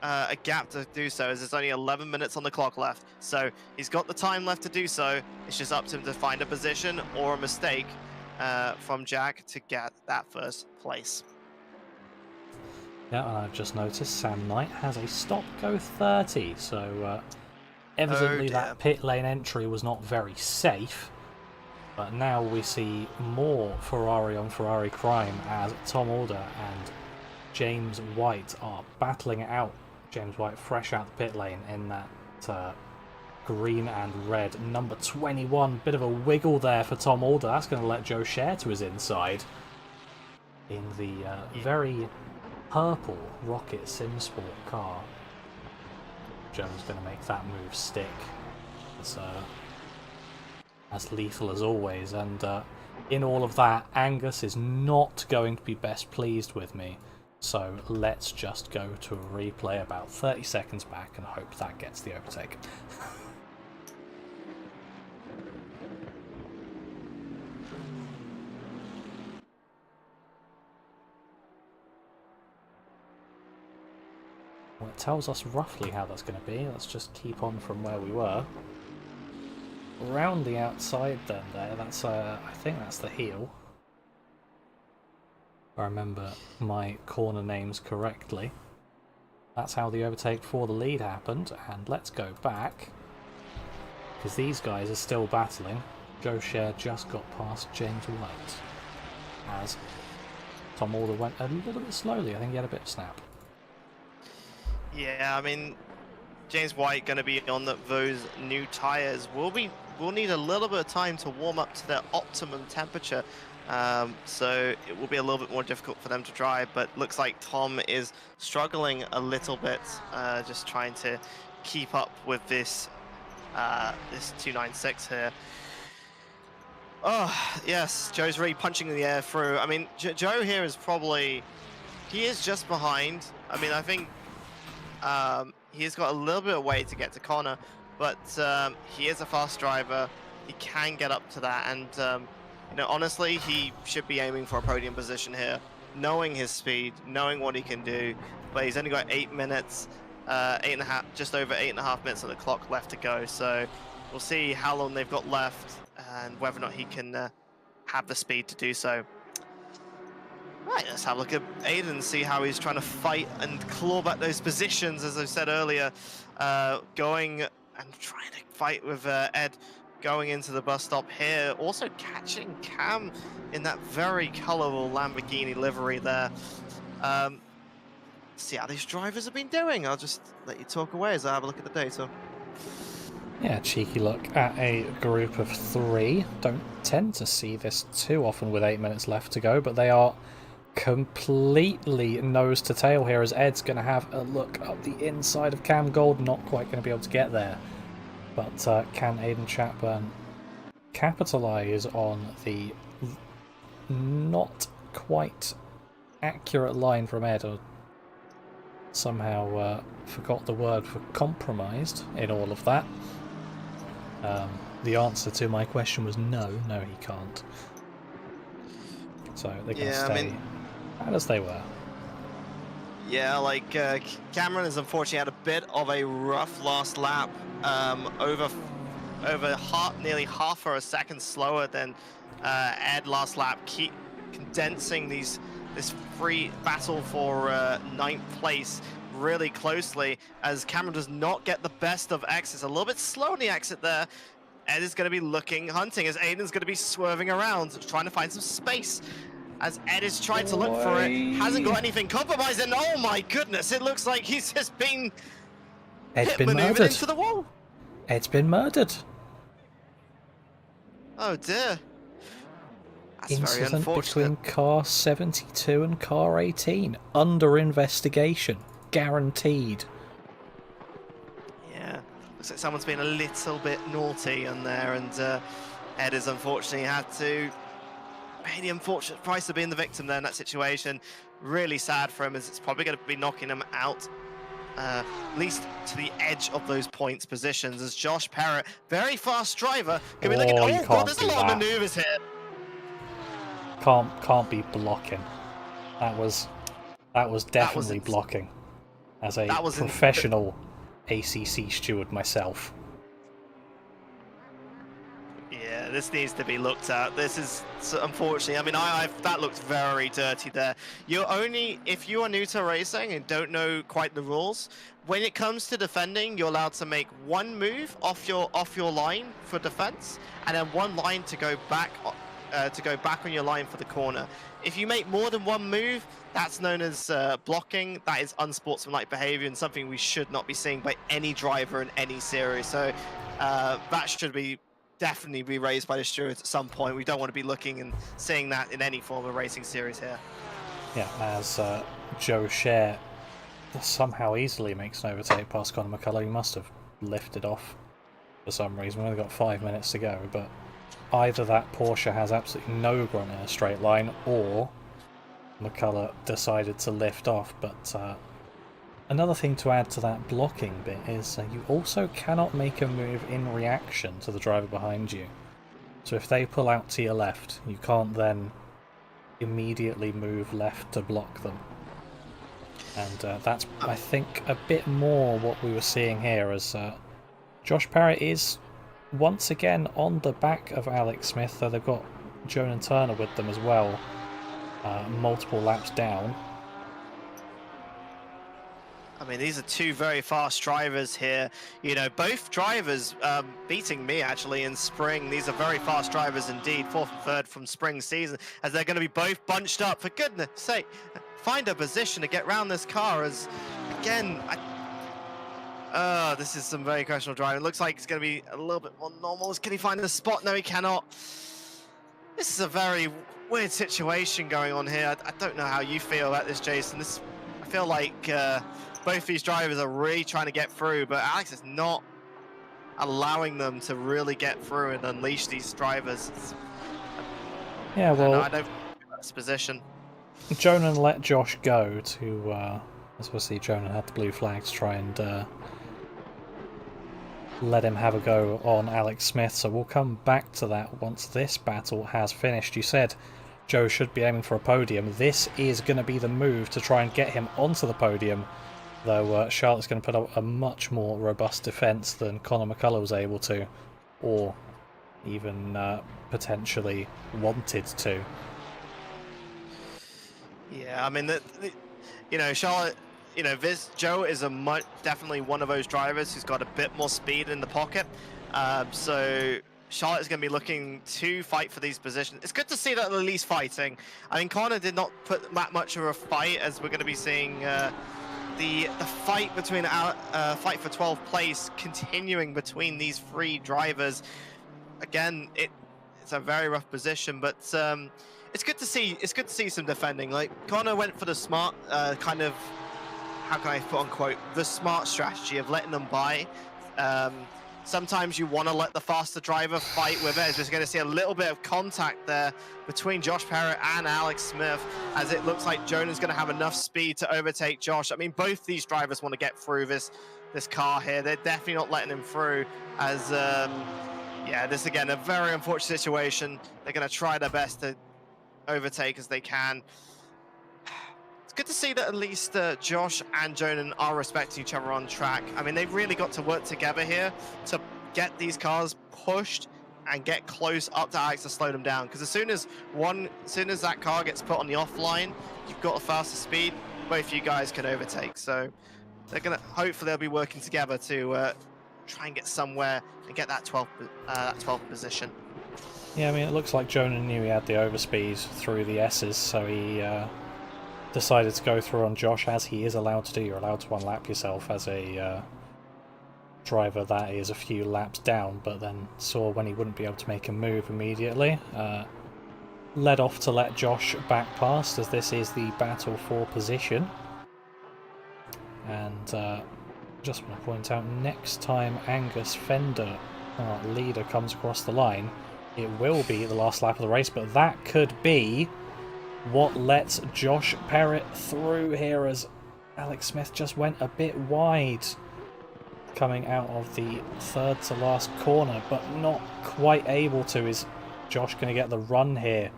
a gap to do so, as there's only 11 minutes on the clock left? So he's got the time left to do so. It's just up to him to find a position or a mistake from Jack to get that first place. Yeah, and I've just noticed Sam Knight has a stop go 30, so evidently that pit lane entry was not very safe. But now we see more Ferrari on Ferrari crime as Tom Alder and James White are battling it out. James White fresh out the pit lane in that green and red number 21. Bit of a wiggle there for Tom Alder. That's going to let Joe Share to his inside in the very purple Rocket Sim Sport car. Joe's going to make that move stick. It's as lethal as always, and in all of that, Angus is not going to be best pleased with me. So let's just go to a replay about 30 seconds back and hope that gets the overtake. Well, it tells us roughly how that's going to be. Let's just keep on from where we were. Around the outside then there, that's I think that's the heel. If I remember my corner names correctly. That's how the overtake for the lead happened, and let's go back, because these guys are still battling. Joe Share just got past James White, as Tom Alder went a little bit slowly. I think he had a bit of snap. Yeah, I mean, James White going to be on those new tyres. We'll need a little bit of time to warm up to their optimum temperature, so it will be a little bit more difficult for them to drive, but looks like Tom is struggling a little bit, just trying to keep up with this 296 here. Oh, yes, Joe's really punching the air through. I mean, Joe here is he is just behind. I mean, I think he's got a little bit of way to get to Connor, but he is a fast driver. He can get up to that, and honestly, he should be aiming for a podium position here, knowing his speed, knowing what he can do. But he's only got 8 minutes, just over 8.5 minutes on the clock left to go. So we'll see how long they've got left and whether or not he can have the speed to do so. Right, let's have a look at Aiden and see how he's trying to fight and claw back those positions, as I said earlier, going and trying to fight with Ed going into the bus stop here. Also catching Cam in that very colourful Lamborghini livery there. See how these drivers have been doing. I'll just let you talk away as I have a look at the data. Yeah, cheeky look at a group of 3. Don't tend to see this too often with 8 minutes left to go, but they are completely nose to tail here as Ed's going to have a look up the inside of Cam Gold. Not quite going to be able to get there, but can Aidan Chatburn capitalise on the not quite accurate line from Ed, or somehow forgot the word for compromised in all of that. The answer to my question was no, he can't. So they're going to stay as they were. Yeah, like Cameron has unfortunately had a bit of a rough last lap, over nearly half or a second slower than Ed last lap, keep condensing this free battle for 9th place really closely, as Cameron does not get the best of exits. A little bit slow on the exit there. Ed is going to be hunting, as Aiden's going to be swerving around, trying to find some space. As Ed is trying to look for it, hasn't got anything compromised, and oh my goodness, it looks like he's just been maneuvered into the wall. Ed's been murdered. Oh dear. That's Incident very unfortunate. Between car 72 and car 18. Under investigation. Guaranteed. Yeah, looks like someone's been a little bit naughty on there, and Ed has unfortunately had to pay the unfortunate price of being the victim there in that situation. Really sad for him, as it's probably going to be knocking him out, at least to the edge of those points positions, as Josh Parrott, very fast driver, can be looking. Oh god, there's a lot of maneuvers here. Can't be blocking. That was definitely blocking. As a professional ACC steward myself. Yeah, this needs to be looked at. This is, unfortunately, I mean, that looks very dirty there. If you are new to racing and don't know quite the rules, when it comes to defending, you're allowed to make one move off your line for defense, and then one line to go back on your line for the corner. If you make more than one move, that's known as blocking. That is unsportsmanlike behavior and something we should not be seeing by any driver in any series. So that should definitely be raised by the stewards at some point. We don't want to be looking and seeing that in any form of racing series here. Yeah, as Joe Share somehow easily makes an overtake past Conor McCullough. He must have lifted off for some reason. We've only got 5 minutes to go, but either that Porsche has absolutely no grunt in a straight line, or McCullough decided to lift off. But another thing to add to that blocking bit is you also cannot make a move in reaction to the driver behind you. So if they pull out to your left, you can't then immediately move left to block them. And that's, I think, a bit more what we were seeing here, as Josh Parrott is once again on the back of Alex Smith, though they've got Jonan Turner with them as well, multiple laps down. I mean, these are two very fast drivers here. You know, both drivers beating me, actually, in spring. These are very fast drivers indeed, 4th and 3rd from spring season, as they're going to be both bunched up. For goodness sake, find a position to get around this car, as, again, this is some very questionable driving. It looks like it's going to be a little bit more normal. Can he find a spot? No, he cannot. This is a very weird situation going on here. I don't know how you feel about this, Jason. I feel like both these drivers are really trying to get through, but Alex is not allowing them to really get through and unleash these drivers. Yeah, well, I don't think this position. Jonan let Josh go to, as we'll see, Jonan had the blue flag to try and let him have a go on Alex Smith, so we'll come back to that once this battle has finished. You said Joe should be aiming for a podium. This is going to be the move to try and get him onto the podium, though Charlotte's going to put up a much more robust defence than Conor McCullough was able to, or even potentially wanted to. Yeah, I mean, you know, Charlotte, you know, Joe is definitely one of those drivers who's got a bit more speed in the pocket. So Charlotte is going to be looking to fight for these positions. It's good to see that they're at least fighting. I mean, Conor did not put that much of a fight, as we're going to be seeing the fight between fight for 12th place continuing between these three drivers. Again, it's a very rough position, but it's good to see. It's good to see some defending. Like Connor went for the smart kind of, how can I put on quote, the smart strategy of letting them by. Sometimes you want to let the faster driver fight with it. We're going to see a little bit of contact there between Josh Parrott and Alex Smith, as it looks like Jonah's going to have enough speed to overtake Josh. I mean, both these drivers want to get through this car here. They're definitely not letting him through, as yeah, this again a very unfortunate situation. They're going to try their best to overtake as they can. It's good to see that at least Josh and Jonan are respecting each other on track. I mean, they've really got to work together here to get these cars pushed and get close up to Alex to slow them down. Because as soon as that car gets put on the offline, you've got a faster speed, both you guys can overtake. So they're gonna, hopefully they'll be working together to try and get somewhere and get that 12th position. Yeah, I mean, it looks like Jonan knew he had the overspeed through the S's, so he decided to go through on Josh, as he is allowed to do. You're allowed to unlap yourself as a driver that is a few laps down, but then saw when he wouldn't be able to make a move immediately. Led off to let Josh back past, as this is the battle for position. And just want to point out, next time Angus Fender, our leader, comes across the line, it will be the last lap of the race, but that could be what lets Josh Parrott through here, as Alex Smith just went a bit wide coming out of the third to last corner, but not quite able to. Is Josh going to get the run here?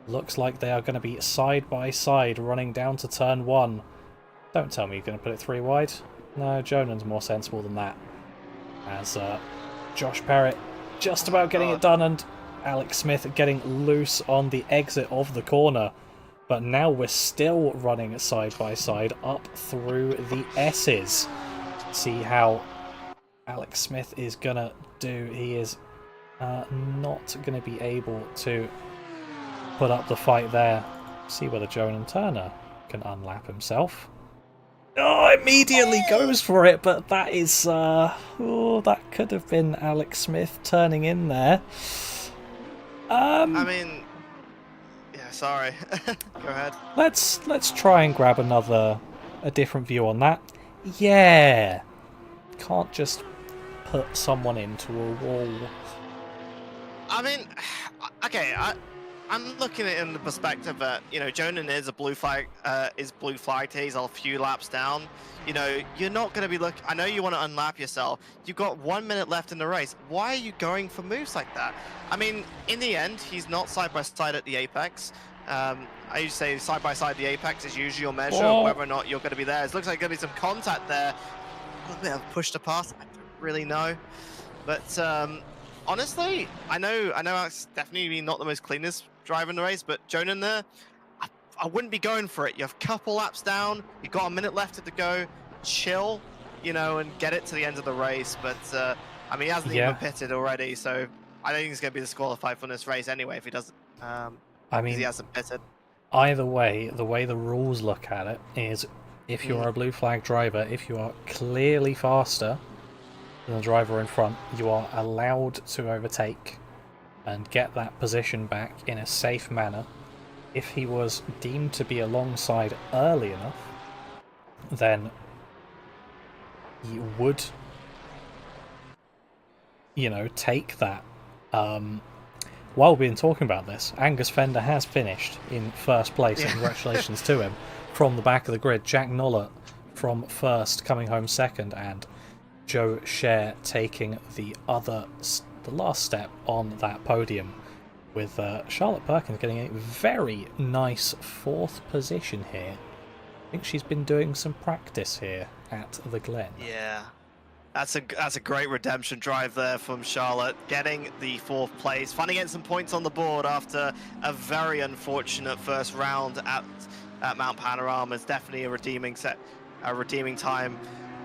Looks like they are going to be side by side running down to turn one. Don't tell me you're going to put it 3 wide. No, Jonan's more sensible than that. As Josh Parrott just about getting it done, and Alex Smith getting loose on the exit of the corner. But now we're still running side by side up through the S's. See how Alex Smith is going to do. He is not going to be able to put up the fight there. See whether Jonan Turner can unlap himself. Oh, immediately goes for it, but that is... oh, that could have been Alex Smith turning in there. I mean... yeah, sorry. Go ahead. Let's try and grab a different view on that. Yeah! Can't just put someone into a wall. I mean, okay, I'm looking at it in the perspective that, you know, Jonan is a blue flag, he's a few laps down. You know, you're not going to be I know you want to unlap yourself. You've got 1 minute left in the race. Why are you going for moves like that? I mean, in the end, he's not side by side at the apex. I usually say side by side the apex is usually your measure of whether or not you're going to be there. It looks like going to be some contact there. A little bit of push to pass. I don't really know, but honestly, I know Alex definitely not the most cleanest driver in the race, but Jonan there, I wouldn't be going for it. You have a couple laps down, you've got a minute left to go, chill, you know, and get it to the end of the race. But I mean, he hasn't even pitted already, so I don't think he's going to be disqualified from this race anyway if he doesn't. I mean, he hasn't pitted. Either way, the way the rules look at it is, if you're a blue flag driver, if you are clearly faster than the driver in front, you are allowed to overtake and get that position back in a safe manner. If he was deemed to be alongside early enough, then he would, you know, take that. While we've been talking about this, Angus Fender has finished in first place, and congratulations to him. From the back of the grid, Jack Nollett from first, coming home second, and Joe Scher taking the last step on that podium, with Charlotte Perkins getting a very nice 4th position here. I think she's been doing some practice here at the Glen. Yeah, that's a great redemption drive there from Charlotte, getting the 4th place, finally getting some points on the board after a very unfortunate first round at Mount Panorama. Is definitely a redeeming time.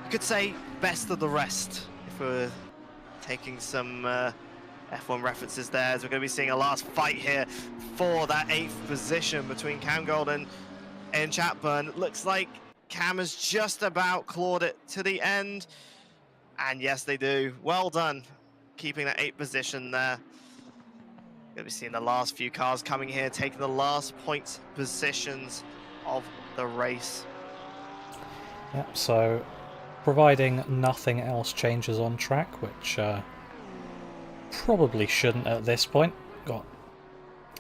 You could say best of the rest if we're taking some F1 references there, as we're going to be seeing a last fight here for that 8th position between Cam Gold and Chapman. Looks like Cam has just about clawed it to the end. And yes, they do. Well done, keeping that 8th position there. Gonna be seeing the last few cars coming here, taking the last point positions of the race. Yep, so providing nothing else changes on track, which probably shouldn't at this point. Got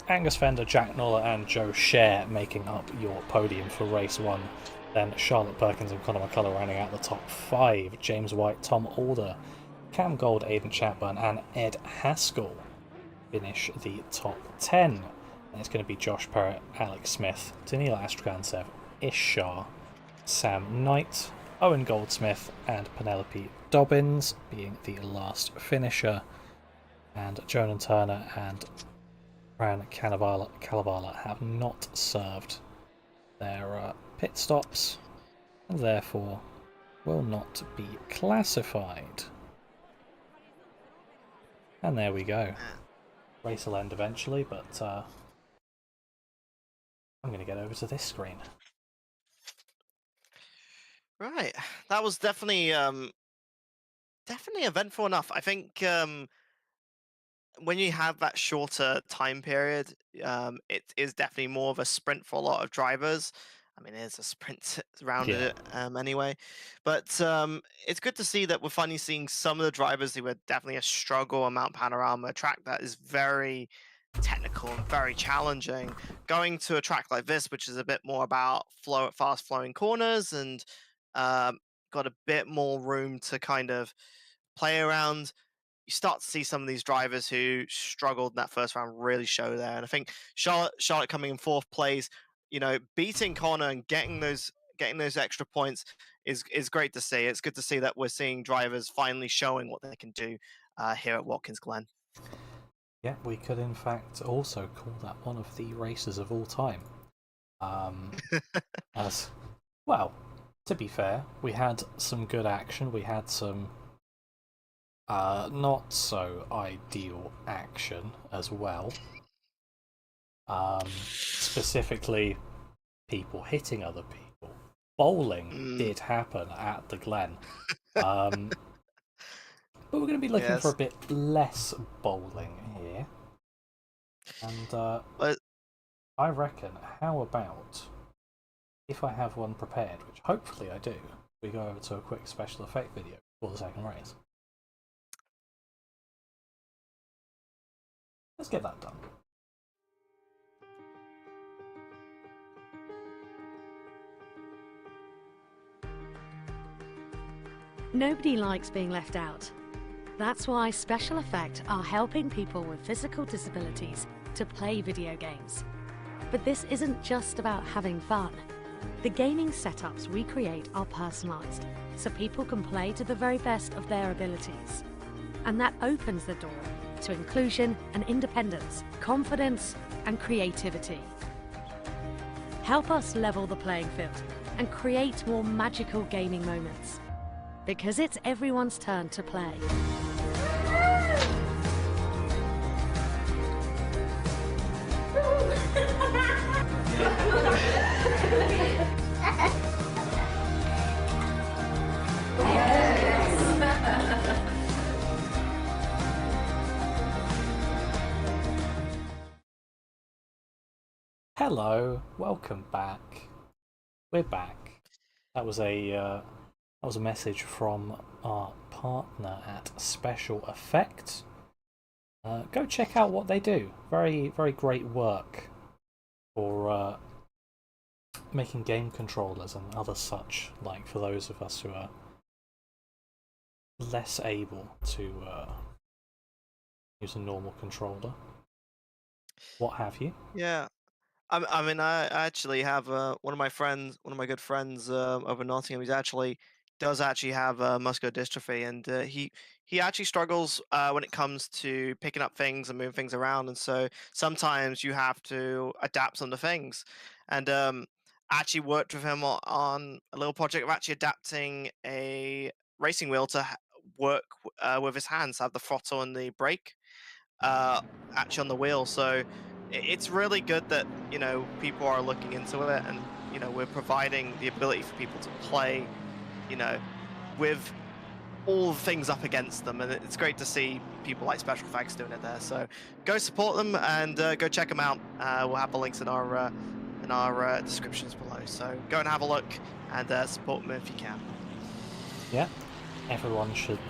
Angus Fender, Jack Noller and Joe Share making up your podium for race 1. Then Charlotte Perkins and Conor McCullough rounding out the top 5. James White, Tom Alder, Cam Gold, Aidan Chatburn and Ed Haskell finish the top 10. And it's going to be Josh Perrott, Alex Smith, Danila Astrogantsev, Ish Shah, Sam Knight, Owen Goldsmith and Penelope Dobbins being the last finisher. And Jonan Turner and Fran Calavala have not served their pit stops and therefore will not be classified. And there we go. Race will end eventually, but I'm going to get over to this screen. Right, that was definitely eventful enough. I think when you have that shorter time period, it is definitely more of a sprint for a lot of drivers. I mean, it's a sprint around Yeah. it anyway, but it's good to see that we're finally seeing some of the drivers who were definitely a struggle on Mount Panorama, a track that is very technical and very challenging. Going to a track like this, which is a bit more about fast flowing corners and got a bit more room to kind of play around, you start to see some of these drivers who struggled in that first round really show there. And I think Charlotte coming in 4th place, you know, beating Connor and getting those extra points is great to see. It's good to see that we're seeing drivers finally showing what they can do here at Watkins Glen. Yeah, we could in fact also call that one of the races of all time. As well, to be fair, we had some good action. We had some not so ideal action as well. Specifically, people hitting other people. Bowling did happen at the Glen. But we're going to be looking for a bit less bowling here. And I reckon, how about if I have one prepared, which hopefully I do, we go over to a quick special effect video for the second race. Let's get that done. Nobody likes being left out. That's why Special Effect are helping people with physical disabilities to play video games. But this isn't just about having fun. The gaming setups we create are personalised, so people can play to the very best of their abilities. And that opens the door to inclusion and independence, confidence and creativity. Help us level the playing field and create more magical gaming moments. Because it's everyone's turn to play. Hello, welcome back. We're back. That was a message from our partner at Special Effect. Go check out what they do. Very, very great work for making game controllers and other such, like for those of us who are less able to use a normal controller. What have you? Yeah. I mean, I actually have one of my good friends over in Nottingham. Does actually have muscular dystrophy, and he actually struggles when it comes to picking up things and moving things around. And so sometimes you have to adapt some of the things. And I actually worked with him on a little project of actually adapting a racing wheel to work with his hands, have the throttle and the brake actually on the wheel. So it's really good that, you know, people are looking into it, and, you know, we're providing the ability for people to play, you know, with all the things up against them, and it's great to see people like Special Effects doing it there. So go support them and go check them out. We'll have the links in our descriptions below. So go and have a look and support them if you can. Yeah, everyone should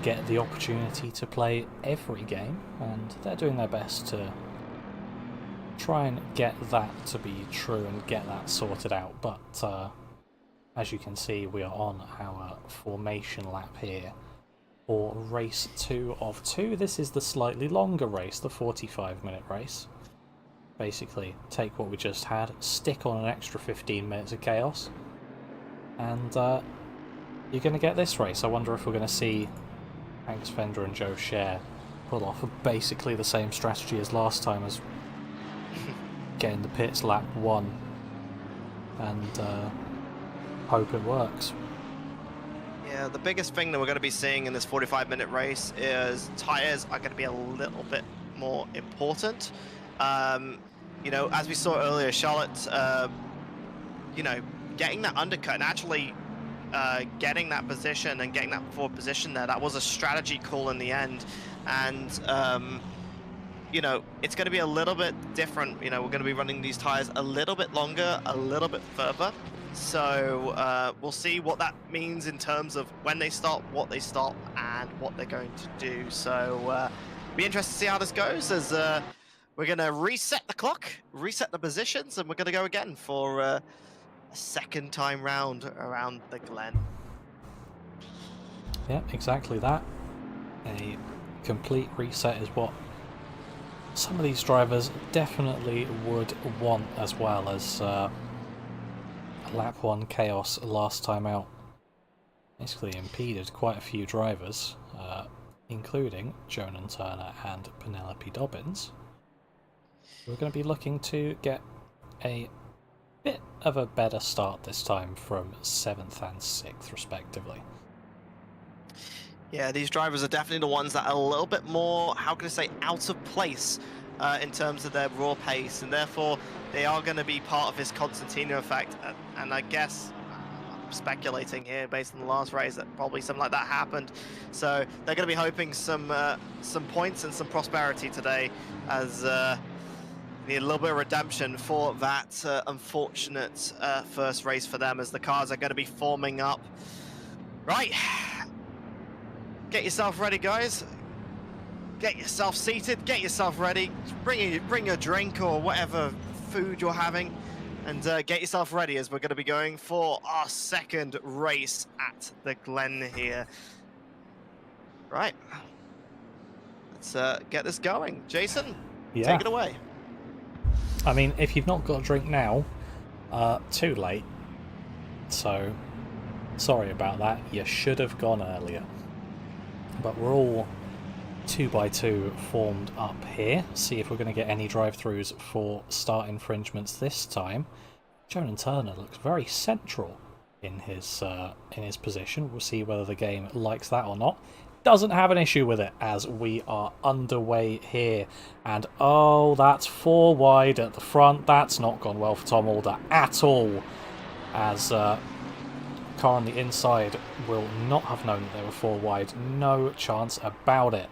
get the opportunity to play every game, and they're doing their best to try and get that to be true and get that sorted out. But as you can see, we are on our formation lap here for race 2 of 2. This is the slightly longer race, the 45-minute race. Basically, take what we just had, stick on an extra 15 minutes of chaos, and you're going to get this race. I wonder if we're going to see Angus Fender and Joe Scher pull off basically the same strategy as last time, as getting the pits lap 1 and hope it works. Yeah, the biggest thing that we're going to be seeing in this 45-minute race is tyres are going to be a little bit more important. You know, as we saw earlier, Charlotte, you know, getting that undercut and actually getting that position and getting that forward position there, that was a strategy call in the end. And, you know, it's going to be a little bit different. You know, we're going to be running these tyres a little bit longer, a little bit further. So we'll see what that means in terms of when they stop, what they stop, and what they're going to do. So be interested to see how this goes, as we're going to reset the clock, reset the positions, and we're going to go again for a second time round around the Glen. Yeah, exactly that. A complete reset is what some of these drivers definitely would want, as well as lap 1 chaos last time out basically impeded quite a few drivers, including Jonan Turner and Penelope Dobbins. We're going to be looking to get a bit of a better start this time from 7th and 6th respectively. Yeah, these drivers are definitely the ones that are a little bit more, how can I say, out of place in terms of their raw pace, and therefore they are going to be part of this Constantino effect. And I guess I'm speculating here based on the last race that probably something like that happened. So they're going to be hoping some points and some prosperity today, as need a little bit of redemption for that unfortunate first race for them, as the cars are going to be forming up. Right, get yourself ready, guys. Get yourself seated, get yourself ready, bring a drink or whatever food you're having, and get yourself ready, as we're going to be going for our second race at the Glen here. Right, let's get this going. Jason, take it away. I mean, if you've not got a drink now, too late. So, sorry about that. You should have gone earlier. But we're all 2x2 formed up here. See if we're going to get any drive-throughs for start infringements this time. Jonan Turner looks very central in his position. We'll see whether the game likes that or not. Doesn't have an issue with it, as we are underway here. And oh, that's 4 wide at the front. That's not gone well for Tom Alder at all, as car on the inside will not have known that they were 4 wide. No chance about it.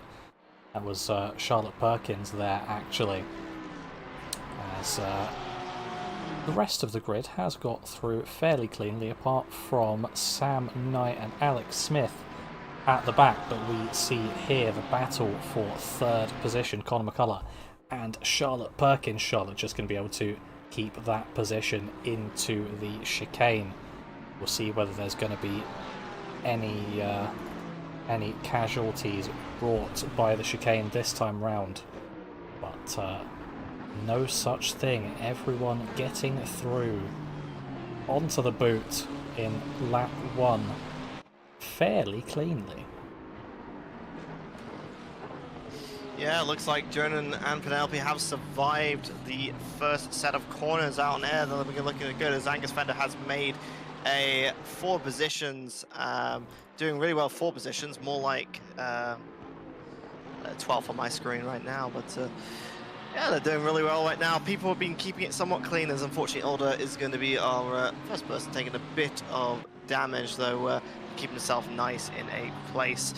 That was Charlotte Perkins there, actually, as the rest of the grid has got through fairly cleanly, apart from Sam Knight and Alex Smith at the back. But we see here the battle for 3rd position, Conor McCullough and Charlotte Perkins. Charlotte just going to be able to keep that position into the chicane. We'll see whether there's going to be any casualties brought by the chicane this time round, but no such thing. Everyone getting through onto the boot in lap 1 fairly cleanly. Yeah, it looks like Jonan and Penelope have survived the first set of corners out on air. They're looking good, as Angus Fender has made a 4 positions, doing really well. 4 positions, more like 12 on my screen right now, but Yeah, they're doing really well right now. People have been keeping it somewhat clean, as unfortunately Alder is going to be our first person taking a bit of damage, though keeping himself nice in a place.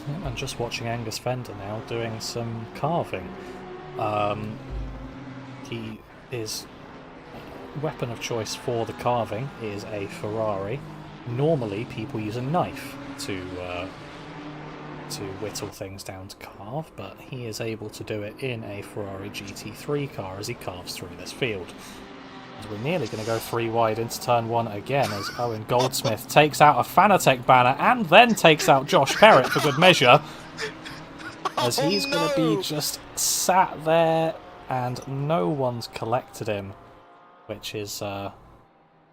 Yeah, I'm just watching Angus Fender now doing some carving. His weapon of choice for the carving is a Ferrari. Normally people use a knife to whittle things down to carve, but he is able to do it in a Ferrari GT3 car as he carves through this field. And we're nearly going to go 3 wide into turn 1 again as Owen Goldsmith takes out a Fanatec banner and then takes out Josh Perrott for good measure, as he's going to be just sat there and no one's collected him, which is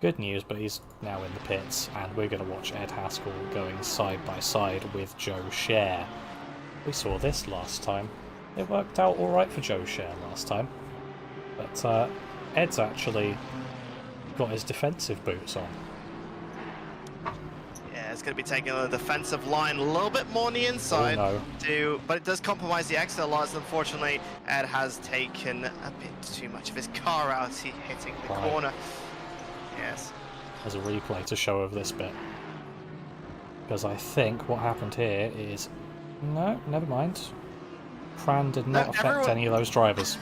good news, but he's now in the pits, and we're going to watch Ed Haskell going side by side with Joe Scher. We saw this last time. It worked out alright for Joe Scher last time, but Ed's actually got his defensive boots on. Yeah, it's going to be taking the defensive line a little bit more on the inside, but it does compromise the exit a lot, unfortunately. Ed has taken a bit too much of his car out, hitting the corner. Yes. There's a replay to show of this bit, because I think what happened here is... No, never mind. Pran did not affect any of those drivers.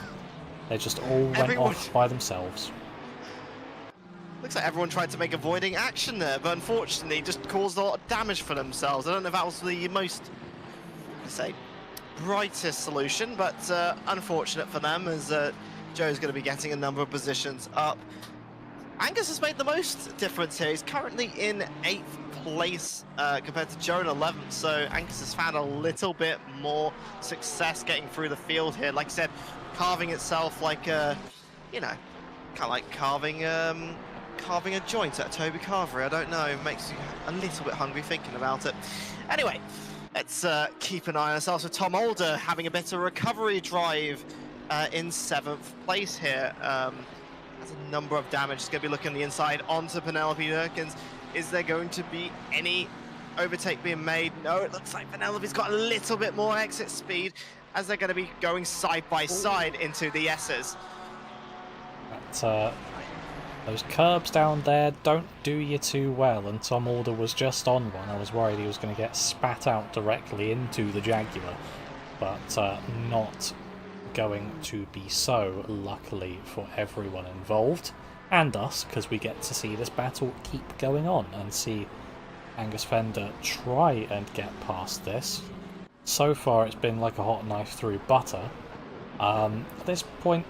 They just all went off by themselves. Looks like everyone tried to make avoiding action there, but unfortunately just caused a lot of damage for themselves. I don't know if that was the most, brightest solution, but unfortunate for them, as Joe's going to be getting a number of positions up. Angus has made the most difference here. He's currently in 8th place compared to Joe in 11th, so Angus has found a little bit more success getting through the field here. Like I said, carving itself like kind of like carving a joint at a Toby Carvery. I don't know, it makes you a little bit hungry thinking about it. Anyway, let's keep an eye on ourselves with Tom Alder having a bit of a recovery drive in 7th place here. Has a number of damage. It's going to be looking on the inside onto Penelope Durkins. Is there going to be any overtake being made? No, it looks like Penelope's got a little bit more exit speed, as they're going to be going side by side into the S's. Those curbs down there don't do you too well, and Tom Alder was just on one. I was worried he was going to get spat out directly into the Jaguar, but not going to be so, luckily for everyone involved, and us, because we get to see this battle keep going on and see Angus Fender try and get past this. So far it's been like a hot knife through butter. At this point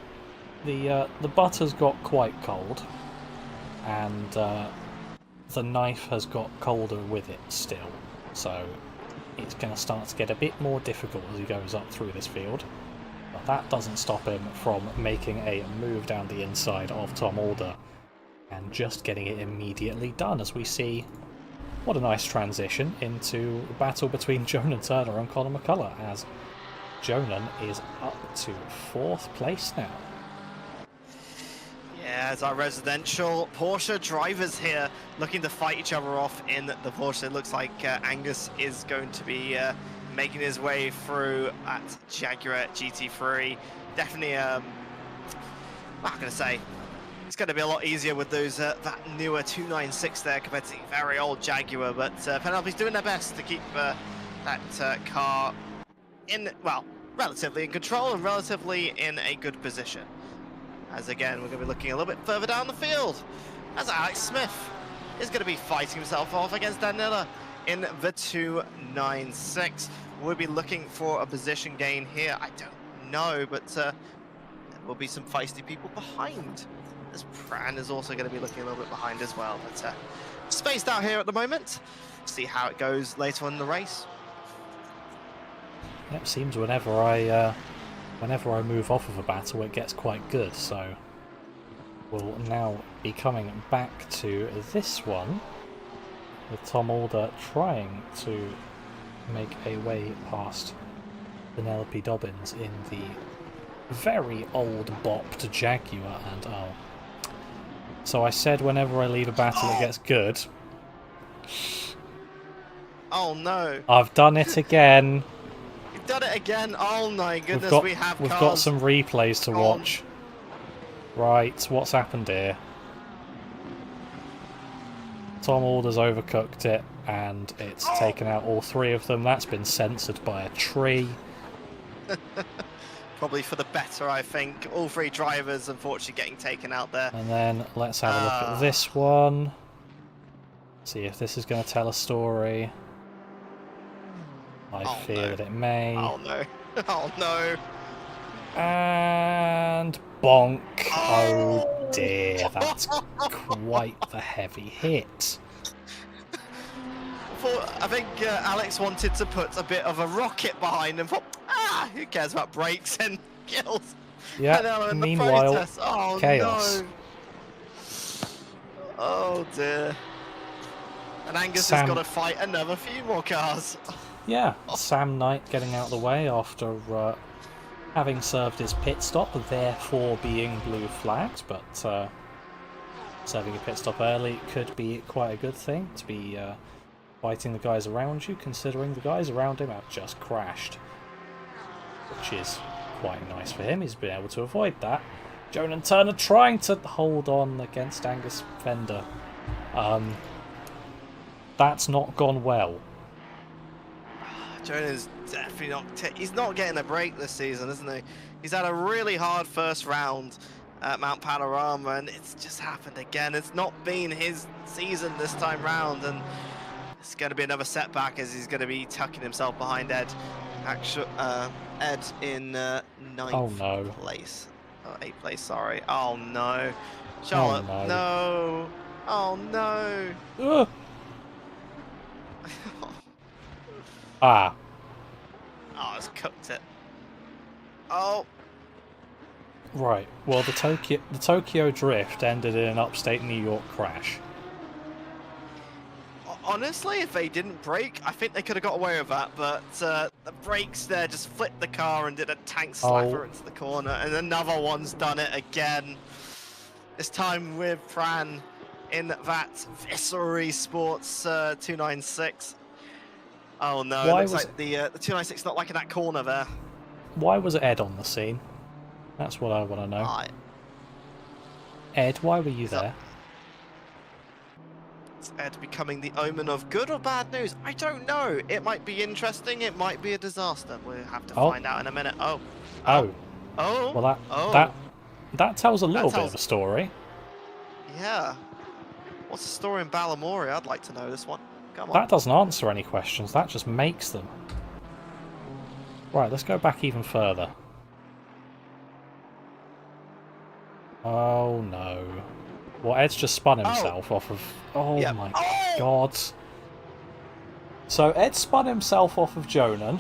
the butter's got quite cold, and the knife has got colder with it still, so it's going to start to get a bit more difficult as he goes up through this field. But that doesn't stop him from making a move down the inside of Tom Alder and just getting it immediately done, as we see what a nice transition into a battle between Jonan Turner and Conor McCullough, as Jonan is up to 4th place now. Yeah, as our residential Porsche drivers here looking to fight each other off in the Porsche. It looks like Angus is going to be making his way through at Jaguar GT3. Definitely, I'm going to say, it's going to be a lot easier with those that newer 296 there compared to the very old Jaguar. But Penelope's doing their best to keep that car in, well, relatively in control and relatively in a good position. As again, we're going to be looking a little bit further down the field, as Alex Smith is going to be fighting himself off against Danila in the 296. We'll be looking for a position gain here. I don't know, but there will be some feisty people behind, as Pran is also going to be looking a little bit behind as well. But spaced out here at the moment. See how it goes later on in the race. Yep, seems whenever I move off of a battle, it gets quite good, so we'll now be coming back to this one, with Tom Alder trying to make a way past Penelope Dobbins in the very old bopped Jaguar, and so I said whenever I leave a battle it gets good. Oh no. I've done it again. done it again. Oh my goodness, We've cars. got some replays to gone. watch. Right, what's happened here? Tom Alder's overcooked it, and it's taken out all 3 of them. That's been censored by a tree. Probably for the better, I think. All 3 drivers, unfortunately, getting taken out there. And then let's have a look at this one. See if this is going to tell a story. I fear that it may. Oh no. Oh no. And bonk. Oh dear, that's quite the heavy hit. I think Alex wanted to put a bit of a rocket behind him. Who cares about brakes and kills? Yeah, meanwhile, oh, chaos. No. Oh dear. And Angus Sam... has got to fight another few more cars. Yeah, Sam Knight getting out of the way after having served his pit stop, therefore being blue flagged, but serving a pit stop early could be quite a good thing to be fighting the guys around you, considering the guys around him have just crashed. Which is quite nice for him, he's been able to avoid that. Jonan Turner trying to hold on against Angus Fender. That's not gone well. Jonah's definitely not... he's not getting a break this season, isn't he? He's had a really hard first round at Mount Panorama, and it's just happened again. It's not been his season this time round, and it's going to be another setback as he's going to be tucking himself behind Ed. Ed in 9th place. Oh, 8th place, sorry. Oh no. Charlotte, no. Oh no. Ah. Oh, it's cooked it. Oh. Right. Well, the Tokyo Drift ended in an upstate New York crash. Honestly, if they didn't brake, I think they could have got away with that, but the brakes there just flipped the car and did a tank slapper into the corner, and another one's done it again. This time with Fran in that BUSR Sports 296. Oh no, it looks like the 296 not liking that corner there. Why was Ed on the scene? That's what I want to know. Ed, why were you there? Is Ed becoming the omen of good or bad news? I don't know. It might be interesting, it might be a disaster. We'll have to find out in a minute. Oh. Well, that tells a little bit of a story. Yeah. What's the story in Balamory? I'd like to know this one. Come on. That doesn't answer any questions, that just makes them. Right, let's go back even further. Oh no. Well, Ed's just spun himself off of... Oh my god. So Ed spun himself off of Jonan.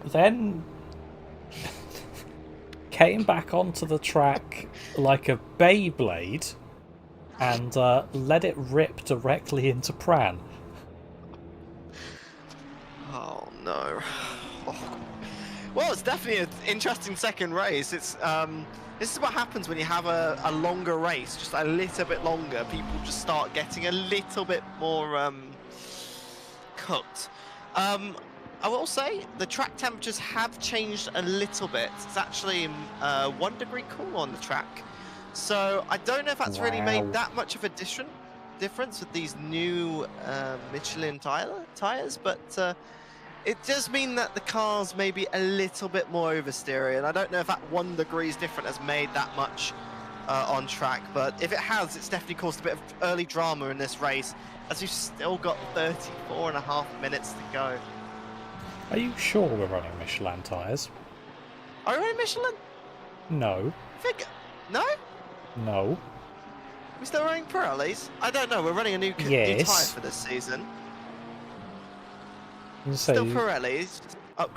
Then... came back onto the track like a Beyblade and let it rip directly into Pran. Oh no. Oh. Well, it's definitely an interesting second race. It's this is what happens when you have a longer race, just a little bit longer. People just start getting a little bit more cooked. I will say the track temperatures have changed a little bit. It's actually 1 degree cooler on the track. So I don't know if that's really made that much of a difference with these new Michelin tires, but it does mean that the cars may be a little bit more oversteery, and I don't know if that 1 degree different has made that much on track, but if it has, it's definitely caused a bit of early drama in this race, as we've still got 34.5 minutes to go. Are you sure we're running Michelin tyres? Are we running Michelin? No. No? No. We're still running Pirellis? I don't know, we're running a new tyre for this season. Still Pirellis.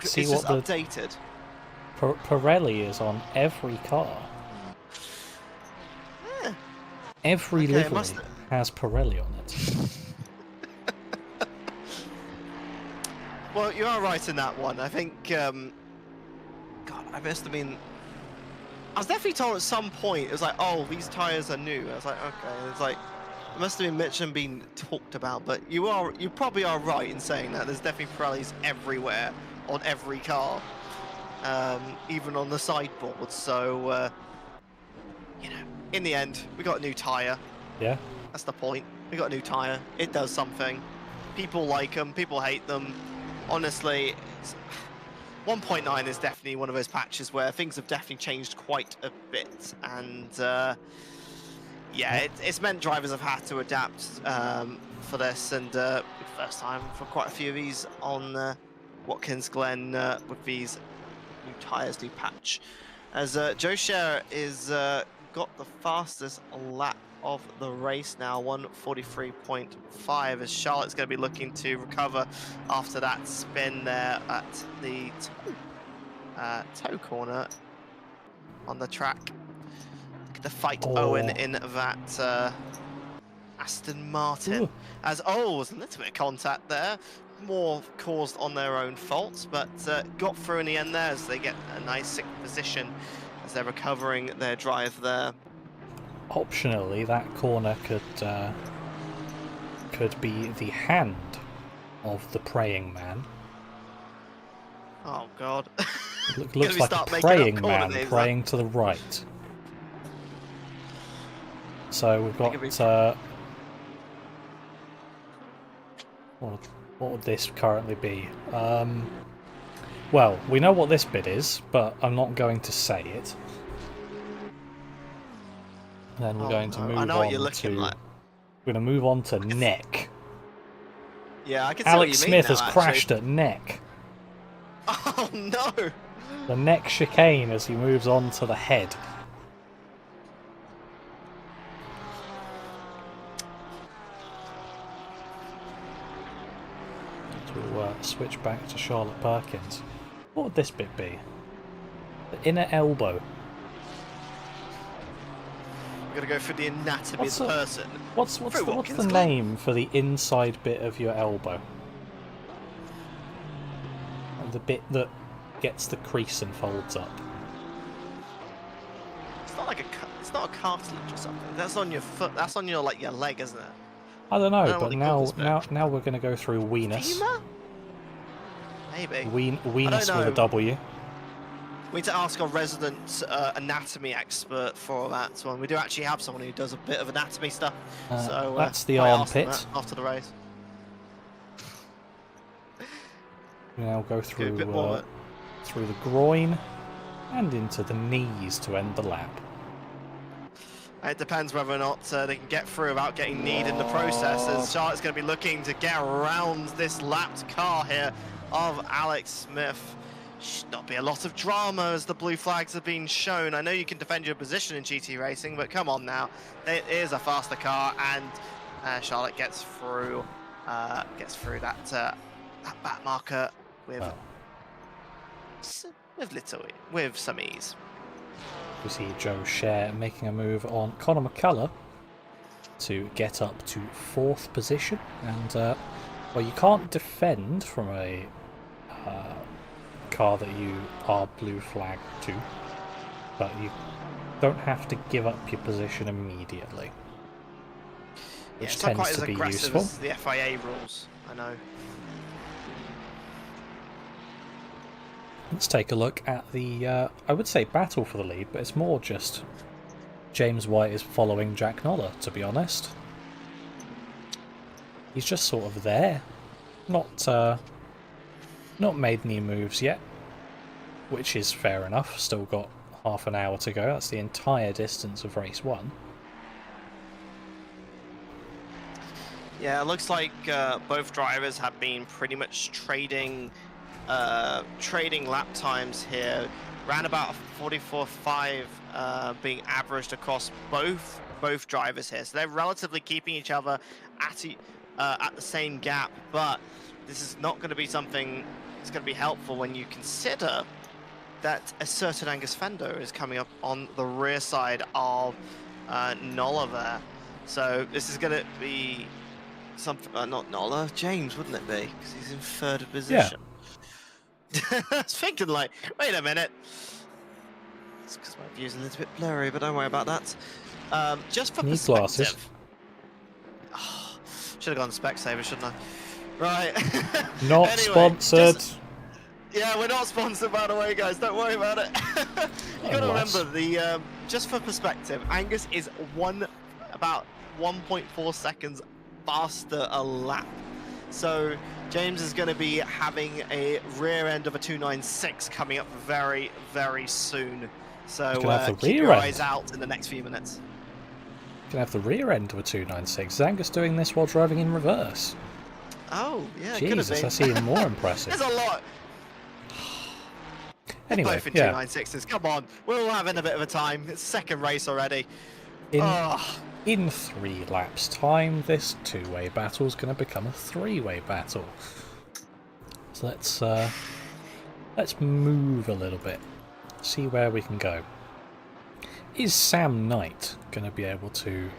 It's just updated. Pirelli is on every car. Yeah. Every livery has Pirelli on it. Well, you are right in that one. I think, God, I must have been... I was definitely told at some point, it was like, oh, these tyres are new. I was like, okay. It's like, must have been mentioned, being talked about, but you probably are right in saying that. There's definitely Pirellis everywhere on every car, even on the sideboard. So, you know, in the end, we got a new tyre. Yeah. That's the point. We got a new tyre. It does something. People like them. People hate them. Honestly, 1.9 is definitely one of those patches where things have definitely changed quite a bit, and yeah, it's meant drivers have had to adapt for this, and first time for quite a few of these on Watkins Glen with these new tyres, new patch. As Joe Scherer is got the fastest lap of the race now, 1:43.5, as Charlotte's going to be looking to recover after that spin there at the toe corner on the track. To fight Owen in that Aston Martin. Ooh. As was a little bit of contact there, more caused on their own fault, but got through in the end there as they get a nice sixth position as they're recovering their drive there. Optionally, that corner could be the hand of the praying man. Oh God! Looks like a praying man praying to the right. So we've got what would this currently be? Well, we know what this bit is, but I'm not going to say it. Then we're going to move on to. We're going to move on to neck. Yeah, I can see Alex what you Smith mean has crashed at neck. Oh no! The neck chicane as he moves on to the head. We'll switch back to Charlotte Perkins. What would this bit be? The inner elbow. We're going to go for the anatomy of the person. What's the name for the inside bit of your elbow? And the bit that gets the crease and folds up. It's not like it's not a cartilage or something. That's on your foot. That's on your your leg, isn't it? I don't know, but now we're going to go through weenus. Femur? Maybe. Weenus with a W. We need to ask our resident anatomy expert for that one. We do actually have someone who does a bit of anatomy stuff. So that's the armpit. After the race. We now go through through the groin and into the knees to end the lap. It depends whether or not they can get through without getting kneed in the process, as Charlotte's going to be looking to get around this lapped car here of Alex Smith. Should not be a lot of drama as the blue flags have been shown. I know you can defend your position in GT racing, but come on now. It is a faster car, and Charlotte gets through that back marker with some ease. We see Joe Scherer making a move on Conor McCullough to get up to 4th position, and well, you can't defend from a car that you are blue flagged to, but you don't have to give up your position immediately, which tends to be useful. As the FIA rules, I know. Let's take a look at the, I would say battle for the lead, but it's more just James White is following Jack Noller, to be honest. He's just sort of there. Not made any moves yet, which is fair enough. Still got half an hour to go. That's the entire distance of race 1. Yeah, it looks like both drivers have been pretty much trading lap times here. Around about 44.5 being averaged across both drivers here. So they're relatively keeping each other at the same gap, but this is not going to be something that's going to be helpful when you consider that a certain Angus Fender is coming up on the rear side of Noller there. So this is going to be something, not Noller, James, wouldn't it be? Because he's in 3rd position. Yeah. I was thinking like, wait a minute. It's because my view's a little bit blurry, but don't worry about that. Just for perspective. Oh, should have gone Specsaver, shouldn't I? Right. Not Anyway, sponsored. Yeah, we're not sponsored, by the way, guys. Don't worry about it. You got to remember, the just for perspective, Angus is about 1.4 seconds faster a lap. So James is going to be having a rear end of a 296 coming up very, very soon. So keep your eyes out in the next few minutes. You can have the rear end of a 296. Is Angus doing this while driving in reverse? Oh, yeah, Jesus, that's even more impressive. There's a lot. Anyway, both in yeah. 296s. Come on, we're all having a bit of a time. It's second race already. In 3 laps' time, this 2-way battle is going to become a 3-way battle. So let's move a little bit, see where we can go. Is Sam Knight going to be able to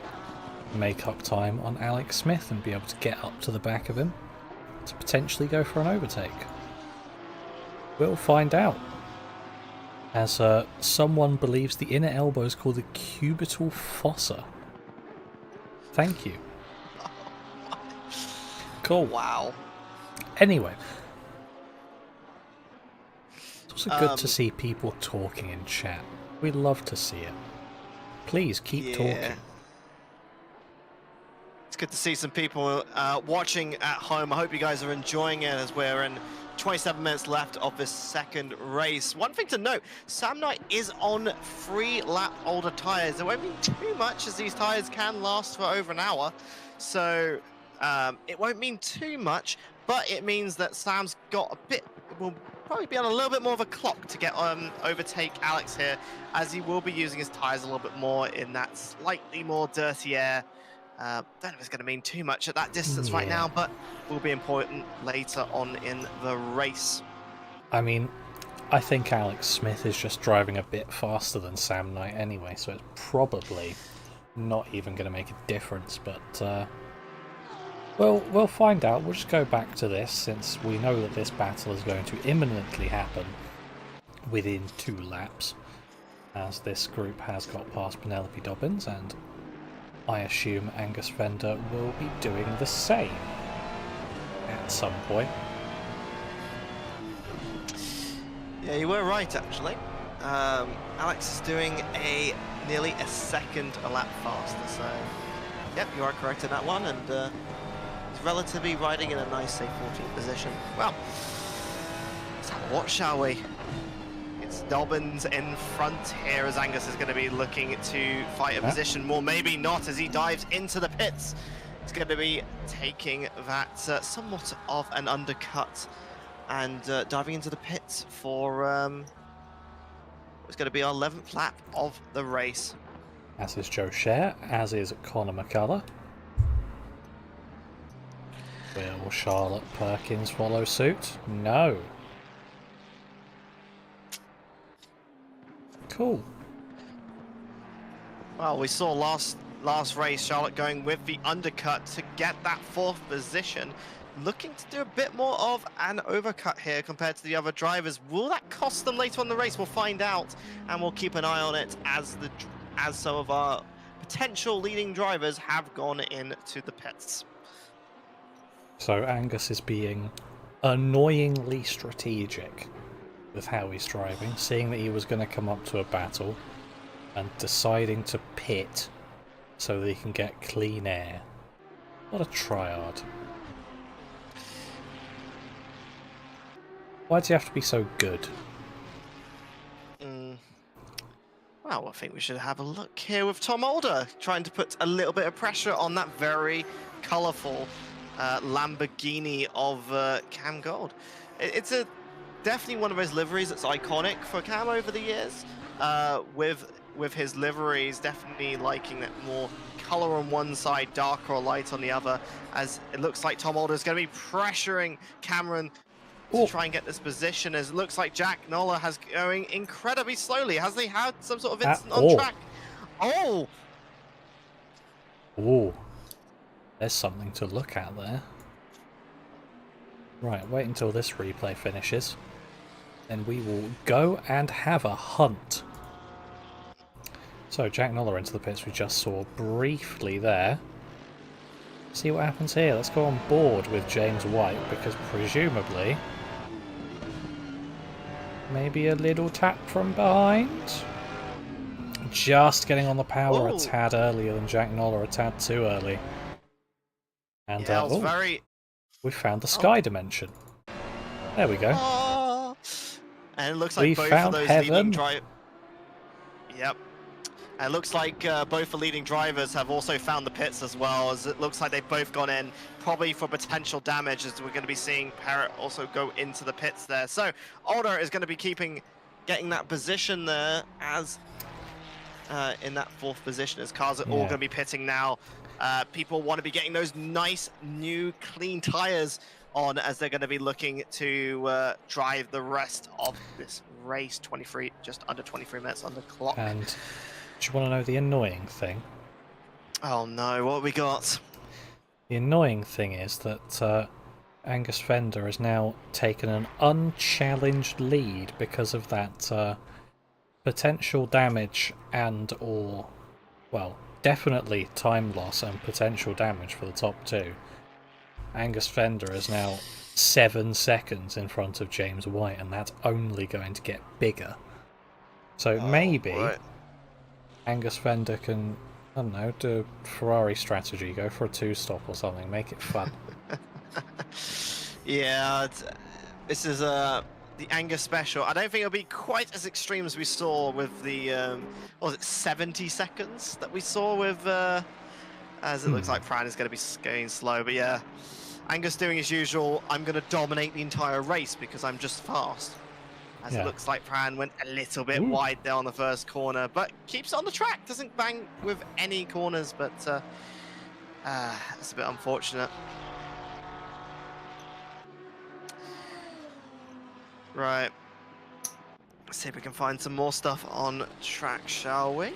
make up time on Alex Smith and be able to get up to the back of him to potentially go for an overtake? We'll find out. As someone believes the inner elbow is called the cubital fossa. Thank you. Cool. Wow. Anyway. It's also good to see people talking in chat. We love to see it. Please keep talking. It's good to see some people watching at home. I hope you guys are enjoying it as we're in 27 minutes left of this second race. One thing to note, Sam Knight is on 3-lap older tyres. There won't be too much as these tyres can last for over an hour. So it won't mean too much, but it means that Sam's got a bit, will probably be on a little bit more of a clock to get overtake Alex here, as he will be using his tyres a little bit more in that slightly more dirty air. Don't know if it's going to mean too much at that distance right now, but will be important later on in the race. I mean, I think Alex Smith is just driving a bit faster than Sam Knight anyway, so it's probably not even going to make a difference, but we'll find out. We'll just go back to this, since we know that this battle is going to imminently happen within 2 laps, as this group has got past Penelope Dobbins, and I assume Angus Fender will be doing the same at some point. Yeah, you were right, actually. Alex is doing nearly a second a lap faster, so yep, you are correct in that one, and he's relatively riding in a nice, safe 14th position. Well, let's have a watch, shall we? It's Dobbins in front here, as Angus is going to be looking to fight a position more, maybe not, as he dives into the pits. He's going to be taking that somewhat of an undercut and diving into the pits for it's going to be our 11th lap of the race. As is Joe Scher, as is Connor McCullough. Will Charlotte Perkins follow suit? No. Cool. Well, we saw last race Charlotte going with the undercut to get that 4th position, looking to do a bit more of an overcut here compared to the other drivers. Will that cost them later on in the race? We'll find out, and we'll keep an eye on it as some of our potential leading drivers have gone into the pits. So Angus is being annoyingly strategic with how he's driving, seeing that he was going to come up to a battle and deciding to pit so that he can get clean air. What a tryhard. Why does he have to be so good? Well, I think we should have a look here with Tom Older, trying to put a little bit of pressure on that very colourful Lamborghini of Cam Gold. It's definitely one of those liveries that's iconic for Cam over the years. With his liveries, definitely liking that more color on one side, darker or light on the other, as it looks like Tom Older is going to be pressuring Cameron to try and get this position, as it looks like Jack Noller has going incredibly slowly. Has he had some sort of incident on track? Oh! There's something to look at there. Right, wait until this replay finishes. Then we will go and have a hunt. So, Jack Noller into the pits we just saw briefly there. see what happens here. Let's go on board with James White, because presumably maybe a little tap from behind. Just getting on the power a tad earlier than Jack Noller, a tad too early. And yeah, very... we found the sky dimension. There we go. And it looks like both of those leading drivers... Yep. And it looks like both the leading drivers have also found the pits as well, as it looks like they've both gone in, probably for potential damage, as we're going to be seeing Parrott also go into the pits there. So Alder is going to be getting that position there as in that 4th position, as cars are all going to be pitting now. People want to be getting those nice, new, clean tires on as they're going to be looking to drive the rest of this race. Just under 23 minutes on the clock. And do you want to know the annoying thing? Oh no, what have we got? The annoying thing is that Angus Fender has now taken an unchallenged lead because of that potential damage well, definitely time loss and potential damage for the top 2. Angus Fender is now 7 seconds in front of James White, and that's only going to get bigger. So maybe Angus Fender can, I don't know, do a Ferrari strategy, go for a 2-stop or something, make it fun. Yeah, this is the Angus special. I don't think it'll be quite as extreme as we saw with the, what was it, 70 seconds that we saw with, as it looks like Fran is going to be going slow, but yeah. Angus doing his usual, I'm going to dominate the entire race because I'm just fast. As it looks like Fran went a little bit wide there on the first corner, but keeps on the track, doesn't bang with any corners, but it's a bit unfortunate. Right. Let's see if we can find some more stuff on track, shall we?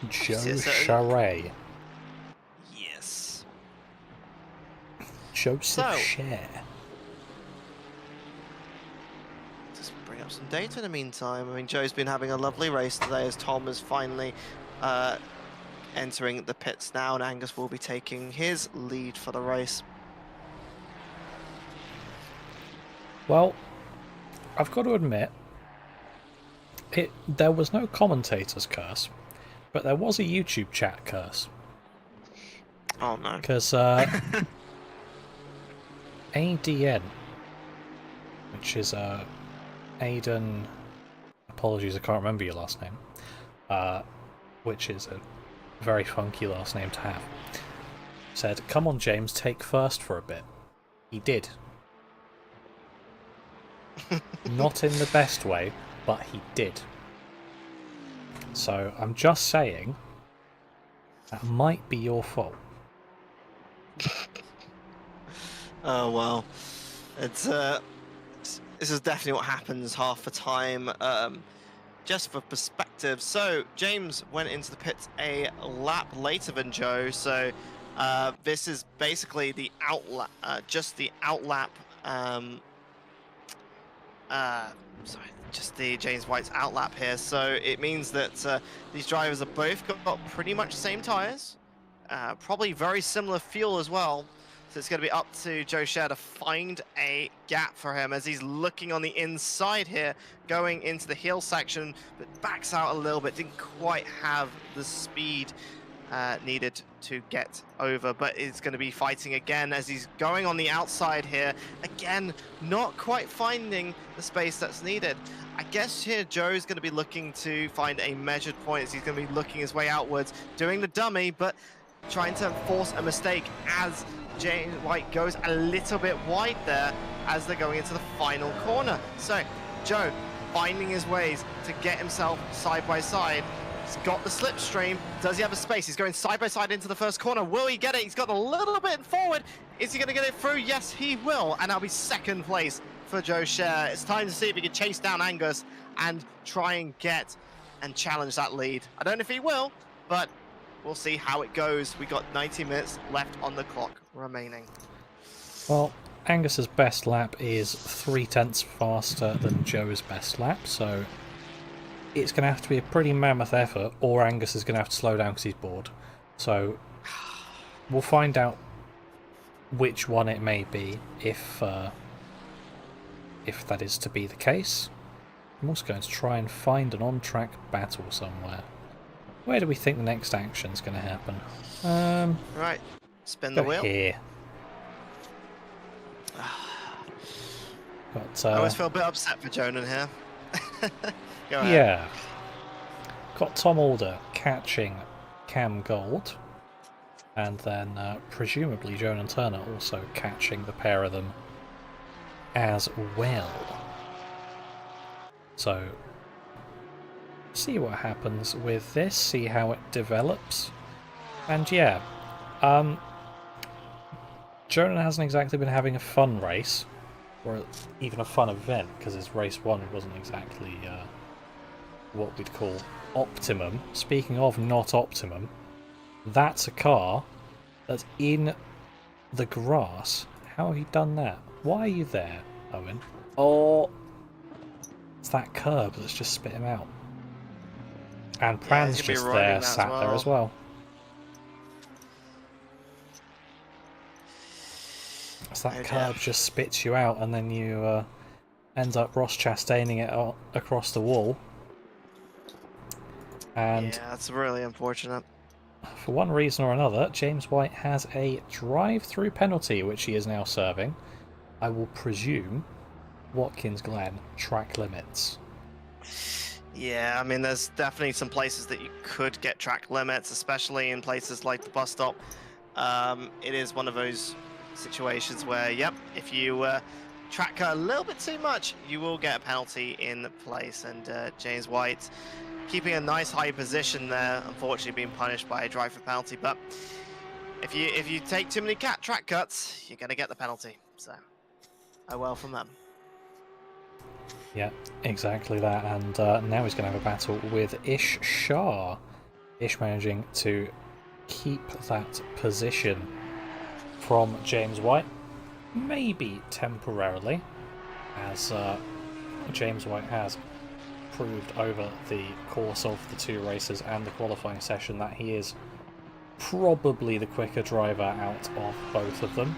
Joe Charret. Yes. Joseph Share. Just bring up some data in the meantime. I mean, Joe's been having a lovely race today as Tom is finally entering the pits now, and Angus will be taking his lead for the race. Well, I've got to admit, there was no commentator's curse, but there was a YouTube chat curse. Oh no. Because ADN, which is Aiden, apologies I can't remember your last name, which is a very funky last name to have, said, "Come on James, take first for a bit." He did. Not in the best way, but he did. So I'm just saying, that might be your fault. Oh well, it's this is definitely what happens half the time. Just for perspective, so James went into the pits a lap later than Joe, so this is basically the outlap, just the outlap. Sorry, just the James White's outlap here. So it means that these drivers are both got pretty much the same tires, probably very similar fuel as well. So it's going to be up to Joe Scher to find a gap for him as he's looking on the inside here, going into the heel section, but backs out a little bit. Didn't quite have the speed needed to get over, but is going to be fighting again as he's going on the outside here. Again, not quite finding the space that's needed. I guess here Joe's going to be looking to find a measured point as he's going to be looking his way outwards, doing the dummy, but trying to force a mistake as James White goes a little bit wide there as they're going into the final corner. So Joe finding his ways to get himself side by side. He's got the slipstream. Does he have a space? He's going side by side into the first corner. Will he get it? He's got a little bit forward. Is he going to get it through? Yes, he will. And that'll be second place for Joe Scher. It's time to see if he can chase down Angus and try and get and challenge that lead. I don't know if he will, but we'll see how it goes. We got 90 minutes left on the clock remaining. Well, Angus's best lap is 0.3 faster than Joe's best lap, so it's going to have to be a pretty mammoth effort, or Angus is going to have to slow down because he's bored. So we'll find out which one it may be, if that is to be the case. I'm also going to try and find an on-track battle somewhere. Where do we think the next action's going to happen? Right, spin the wheel. Here. I always feel a bit upset for Jonan here. Go ahead. Yeah. Got Tom Alder catching Cam Gold, and then presumably Jonan Turner also catching the pair of them as well. So, see what happens with this, see how it develops. And yeah, Jonan hasn't exactly been having a fun race, or even a fun event, because his race 1 wasn't exactly what we'd call optimum. Speaking of not optimum, that's a car that's in the grass. How have you done that? Why are you there, Owen? Oh, it's that curb that's just spit him out. And Pran's just there, sat there as well. It's that curb just spits you out, and then you end up Ross Chastaining it across the wall. And yeah, that's really unfortunate. For one reason or another, James White has a drive-through penalty, which he is now serving. I will presume Watkins Glen track limits. Yeah, I mean, there's definitely some places that you could get track limits, especially in places like the bus stop. It is one of those situations where, yep, if you track a little bit too much, you will get a penalty in place. And James White keeping a nice high position there, unfortunately being punished by a drive-through penalty. But if you take too many track cuts, you're going to get the penalty. So, oh well from them. Yeah, exactly that. And now he's going to have a battle with Ish Shah. Ish managing to keep that position from James White, maybe temporarily, as James White has proved over the course of the 2 races and the qualifying session that he is probably the quicker driver out of both of them.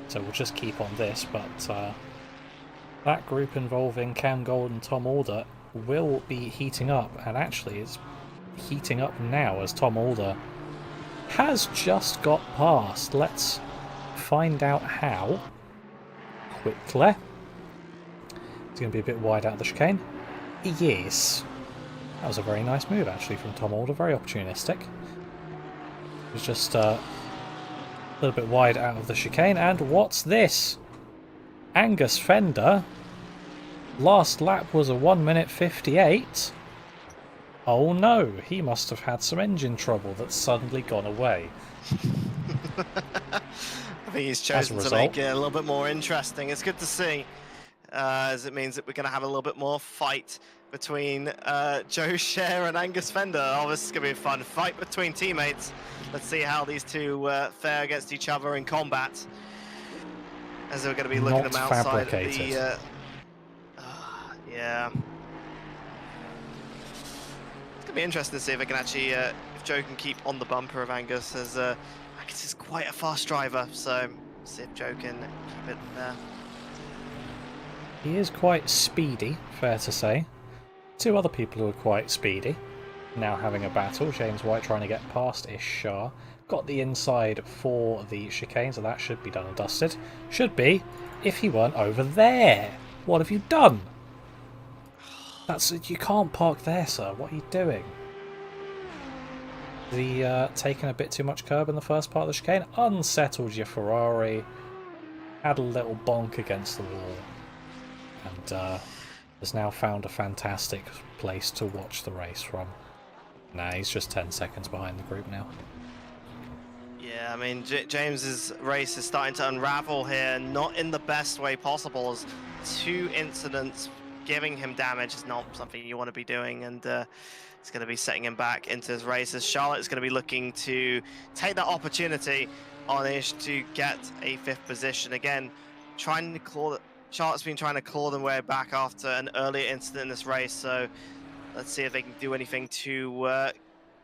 So we'll just keep on this, but that group involving Cam Gold and Tom Alder will be heating up, and actually it's heating up now as Tom Alder has just got past. Let's find out how quickly. It's going to be a bit wide out of the chicane. Yes. That was a very nice move actually from Tom Alder, very opportunistic. It was just a little bit wide out of the chicane, and what's this? Angus Fender. Last lap was a 1:58. Oh no, he must have had some engine trouble that's suddenly gone away. I think he's chosen to make it a little bit more interesting. It's good to see, as it means that we're going to have a little bit more fight between Joe Scher and Angus Fender. Oh, this is going to be a fun fight between teammates. Let's see how these two fare against each other in combat. As we're going to be looking at them outside the... yeah. It's going to be interesting to see if I can actually... if Joe can keep on the bumper of Angus, as Angus is quite a fast driver, so see if Joe can keep it there. He is quite speedy, fair to say. 2 other people who are quite speedy now having a battle. James White trying to get past Ish Shah. Got the inside for the chicane, so that should be done and dusted. Should be, if he weren't over there. What have you done? You can't park there, sir. What are you doing? The taking a bit too much curb in the first part of the chicane. Unsettled your Ferrari. Had a little bonk against the wall. And has now found a fantastic place to watch the race from. Nah, he's just 10 seconds behind the group now. Yeah, I mean, James's race is starting to unravel here, not in the best way possible, as 2 incidents giving him damage is not something you want to be doing, and it's going to be setting him back into his race, as Charlotte is going to be looking to take that opportunity on Ish to get a 5th position. Again, trying to claw... Charlotte's been trying to claw their way back after an earlier incident in this race, so let's see if they can do anything to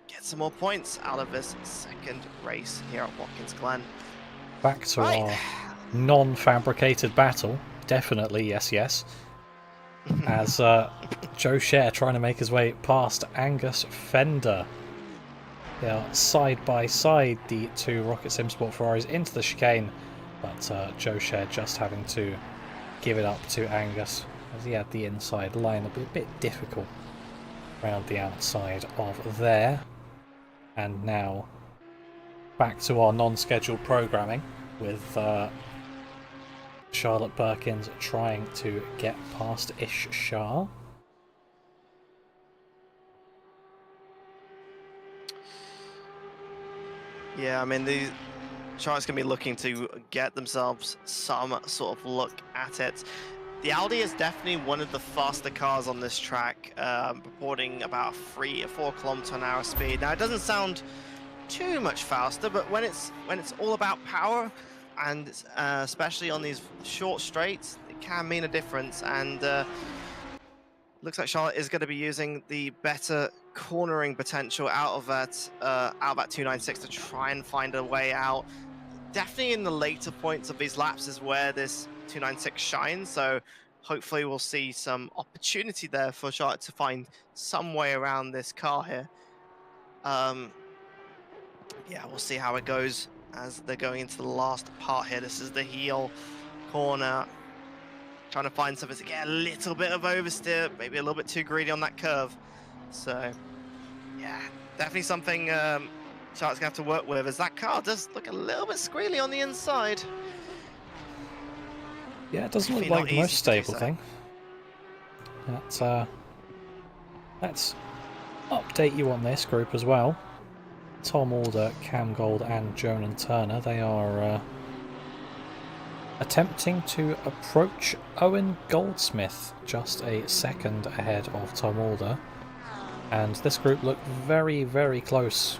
get some more points out of this 2nd race here at Watkins Glen. Back to Right. our non-fabricated battle. Definitely, yes. As Joe Scher trying to make his way past Angus Fender. They are side by side, the two Rocket Sim Sport Ferraris into the chicane, but Joe Scher just having to give it up to Angus as he had the inside line. A bit difficult around the outside of there. And now back to our non-scheduled programming with Charlotte Perkins trying to get past Ish Shah. Yeah, I mean, the Charlotte's going to be looking to get themselves some sort of look at it. The Audi is definitely one of the faster cars on this track, reporting about 3 or 4 km/h speed. Now, it doesn't sound too much faster, but when it's all about power, and especially on these short straights, it can mean a difference. And looks like Charlotte is going to be using the better cornering potential out of that 296 to try and find a way out. Definitely in the later points of these laps is where this 296 shines, so hopefully we'll see some opportunity there for Charlotte to find some way around this car here. Yeah, we'll see how it goes as they're going into the last part here. This is the heel corner. Trying to find something to get a little bit of oversteer, maybe a little bit too greedy on that curve. So, yeah, definitely something Charlotte's going to have to work with, as that car does look a little bit squealy on the inside. Yeah, it doesn't look like the most stable thing. Let's update you on this group as well. Tom Alder, Cam Gold and Jonan Turner, they are attempting to approach Owen Goldsmith, just a second ahead of Tom Alder. And this group looked very, very close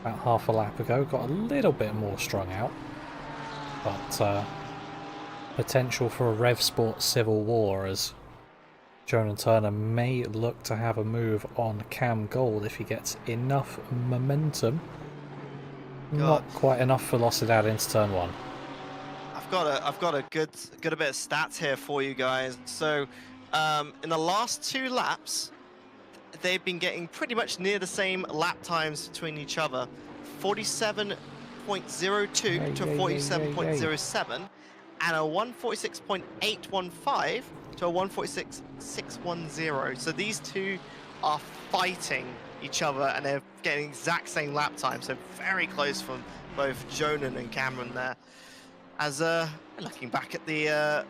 about half a lap ago, got a little bit more strung out, but potential for a Rev Sport civil war, as Jonan Turner may look to have a move on Cam Gold if he gets enough momentum. Not quite enough velocity into turn 1. I've got a good bit of stats here for you guys. So in the last 2 laps, they've been getting pretty much near the same lap times between each other, 47.02 to 47.07, and a 146.815 to a 146.610. So these two are fighting each other, and they're getting exact same lap time. So very close from both Jonan and Cameron there. As looking back at the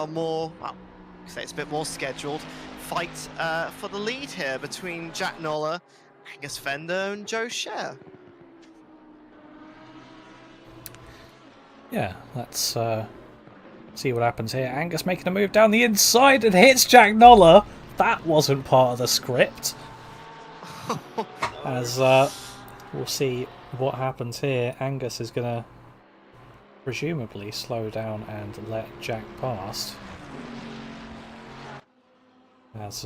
more, well, say it's a bit more scheduled fight for the lead here between Jack Noller, Angus Fender and Joe Scher. Yeah, let's see what happens here. Angus making a move down the inside and hits Jack Noller. That wasn't part of the script. As we'll see what happens here. Angus is going to presumably slow down and let Jack past. As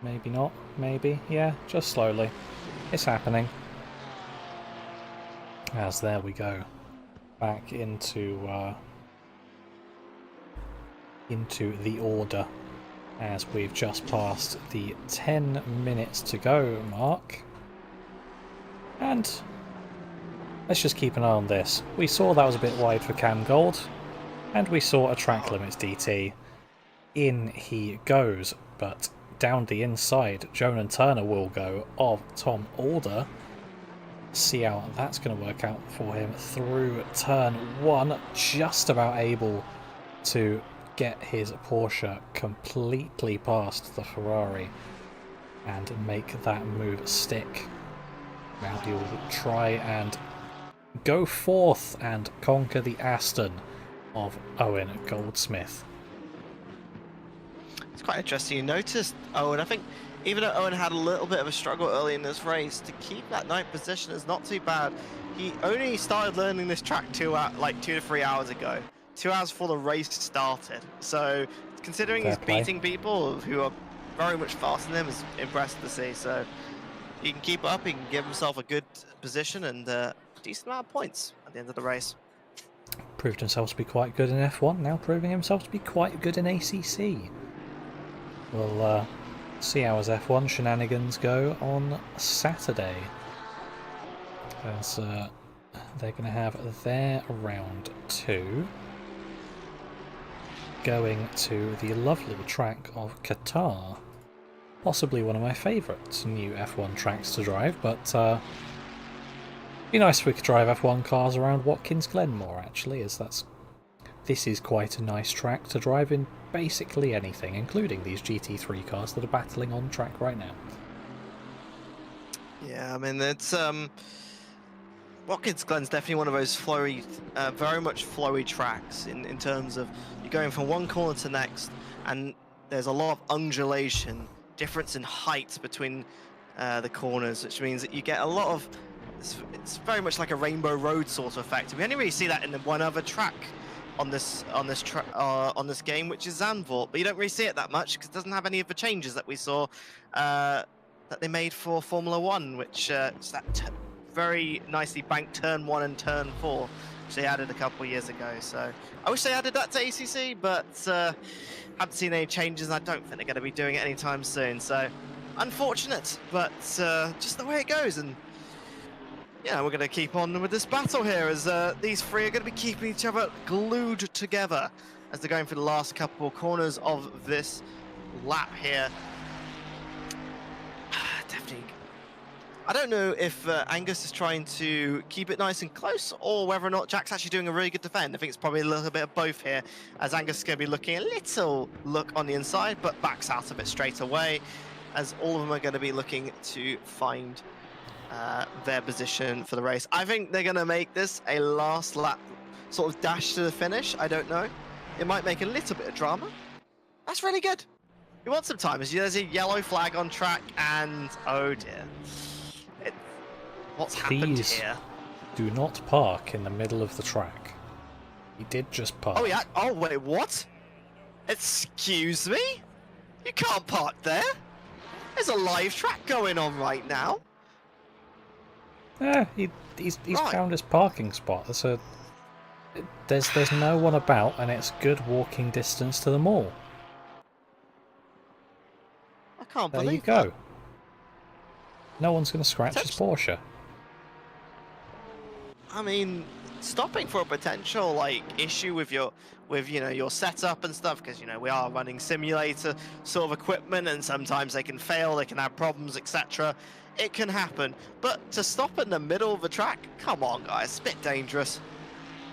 maybe not, maybe, yeah, just slowly. It's happening. As there we go. Back into the order, as we've just passed the 10 minutes to go mark. And let's just keep an eye on this. We saw that was a bit wide for Cam Gold, and we saw a track limits DT. In he goes, but down the inside, Jonan Turner will go of Tom Alder. See how that's going to work out for him through turn 1, just about able to get his Porsche completely past the Ferrari and make that move stick. Now he will try and go forth and conquer the Aston of Owen Goldsmith. It's quite interesting. You noticed Owen, I think even though Owen had a little bit of a struggle early in this race, to keep that 9th position is not too bad. He only started learning this track 2 to 3 hours ago, 2 hours before the race started. So considering he's beating people who are very much faster than him, is impressive to see. So he can keep up, he can give himself a good position, and decent amount of points at the end of the race. Proved himself to be quite good in F1, now proving himself to be quite good in ACC. We'll see how his F1 shenanigans go on Saturday, as they're going to have their round 2 going to the lovely track of Qatar. Possibly one of my favourite new F1 tracks to drive, but be nice if we could drive F1 cars around Watkins Glen more, actually, as this is quite a nice track to drive in basically anything, including these GT3 cars that are battling on track right now. Yeah, I mean, it's Watkins Glen's definitely one of those flowy, very much flowy tracks in terms of you're going from one corner to the next, and there's a lot of undulation, difference in height between the corners, which means that you get a lot of. It's very much like a Rainbow Road sort of effect. We only really see that in one other track on this game, which is Zandvoort, but you don't really see it that much because it doesn't have any of the changes that we saw that they made for Formula 1, which is that very nicely banked turn 1 and turn 4, which they added a couple of years ago. So I wish they added that to ACC, but haven't seen any changes, and I don't think they're going to be doing it anytime soon. So unfortunate, but just the way it goes. And yeah, we're going to keep on with this battle here, as these three are going to be keeping each other glued together as they're going for the last couple of corners of this lap here. Definitely. I don't know if Angus is trying to keep it nice and close, or whether or not Jack's actually doing a really good defend. I think it's probably a little bit of both here, as Angus is going to be looking a little look on the inside, but backs out of it straight away, as all of them are going to be looking to find their position for the race. I think they're going to make this a last lap sort of dash to the finish. I don't know. It might make a little bit of drama. That's really good. We want some time. There's a yellow flag on track, and oh dear. What's happened here? Do not park in the middle of the track. He did just park. Oh yeah. Oh wait, what? Excuse me? You can't park there. There's a live track going on right now. Yeah, he's Right. found his parking spot. There's no one about, and it's good walking distance to the mall. I can't There believe you go. that. No one's going to scratch his Porsche. I mean, stopping for a potential issue with your setup and stuff, because we are running simulator sort of equipment, and sometimes they can fail, they can have problems, etc. It can happen, but to stop in the middle of the track, come on guys, it's a bit dangerous.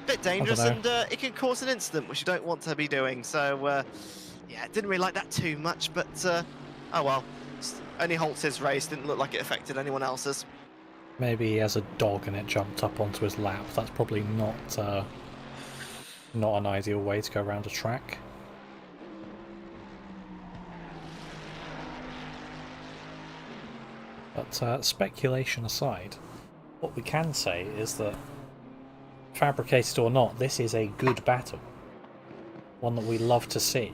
And it can cause an incident, which you don't want to be doing. So yeah, didn't really like that too much, but oh well. Only halts his race, didn't look like it affected anyone else's. Maybe he has a dog and it jumped up onto his lap. That's probably not an ideal way to go around a track. But speculation aside, what we can say is that, fabricated or not, this is a good battle. One that we love to see.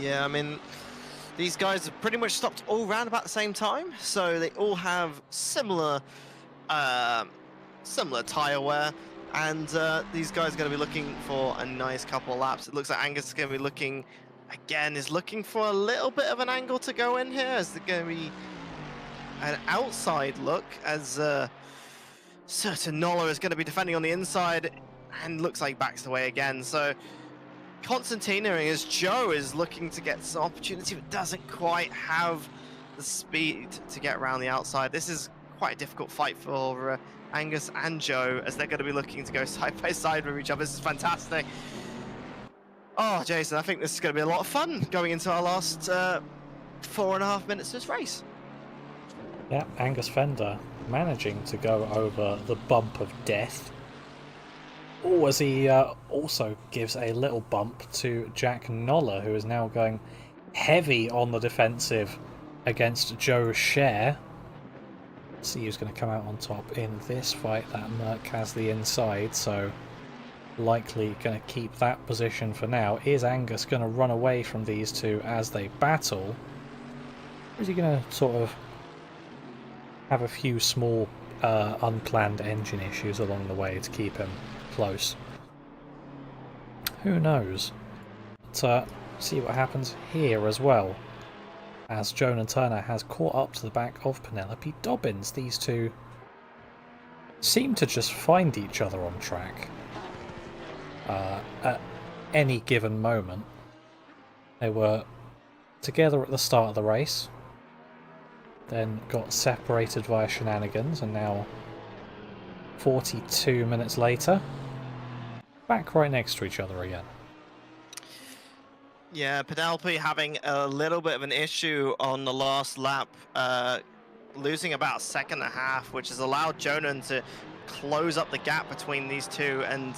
Yeah, I mean, these guys have pretty much stopped all around about the same time, so they all have similar tyre wear, and these guys are going to be looking for a nice couple of laps. It looks like Angus is going to be looking for a little bit of an angle to go in here, as there's going to be an outside look, as certain Nola is going to be defending on the inside, and looks like he backs away again. So Constantinoing as Joe is looking to get some opportunity, but doesn't quite have the speed to get around the outside. This is quite a difficult fight for Angus and Joe, as they're going to be looking to go side by side with each other. This is fantastic. Oh, Jason, I think this is going to be a lot of fun going into our last 4.5 minutes of this race. Yeah, Angus Fender managing to go over the bump of death. Oh, as he also gives a little bump to Jack Noller, who is now going heavy on the defensive against Joe Scher. See who's going to come out on top in this fight. That Merc has the inside, so likely going to keep that position for now. Is Angus going to run away from these two as they battle? Or is he going to sort of have a few small unplanned engine issues along the way to keep him close. Who knows? But see what happens here as well. As Jonan Turner has caught up to the back of Penelope Dobbins. These two seem to just find each other on track at any given moment. They were together at the start of the race, then got separated via shenanigans, and now 42 minutes later, back right next to each other again. Yeah, Penelope having a little bit of an issue on the last lap, losing about a second and a half, which has allowed Jonan to close up the gap between these two, and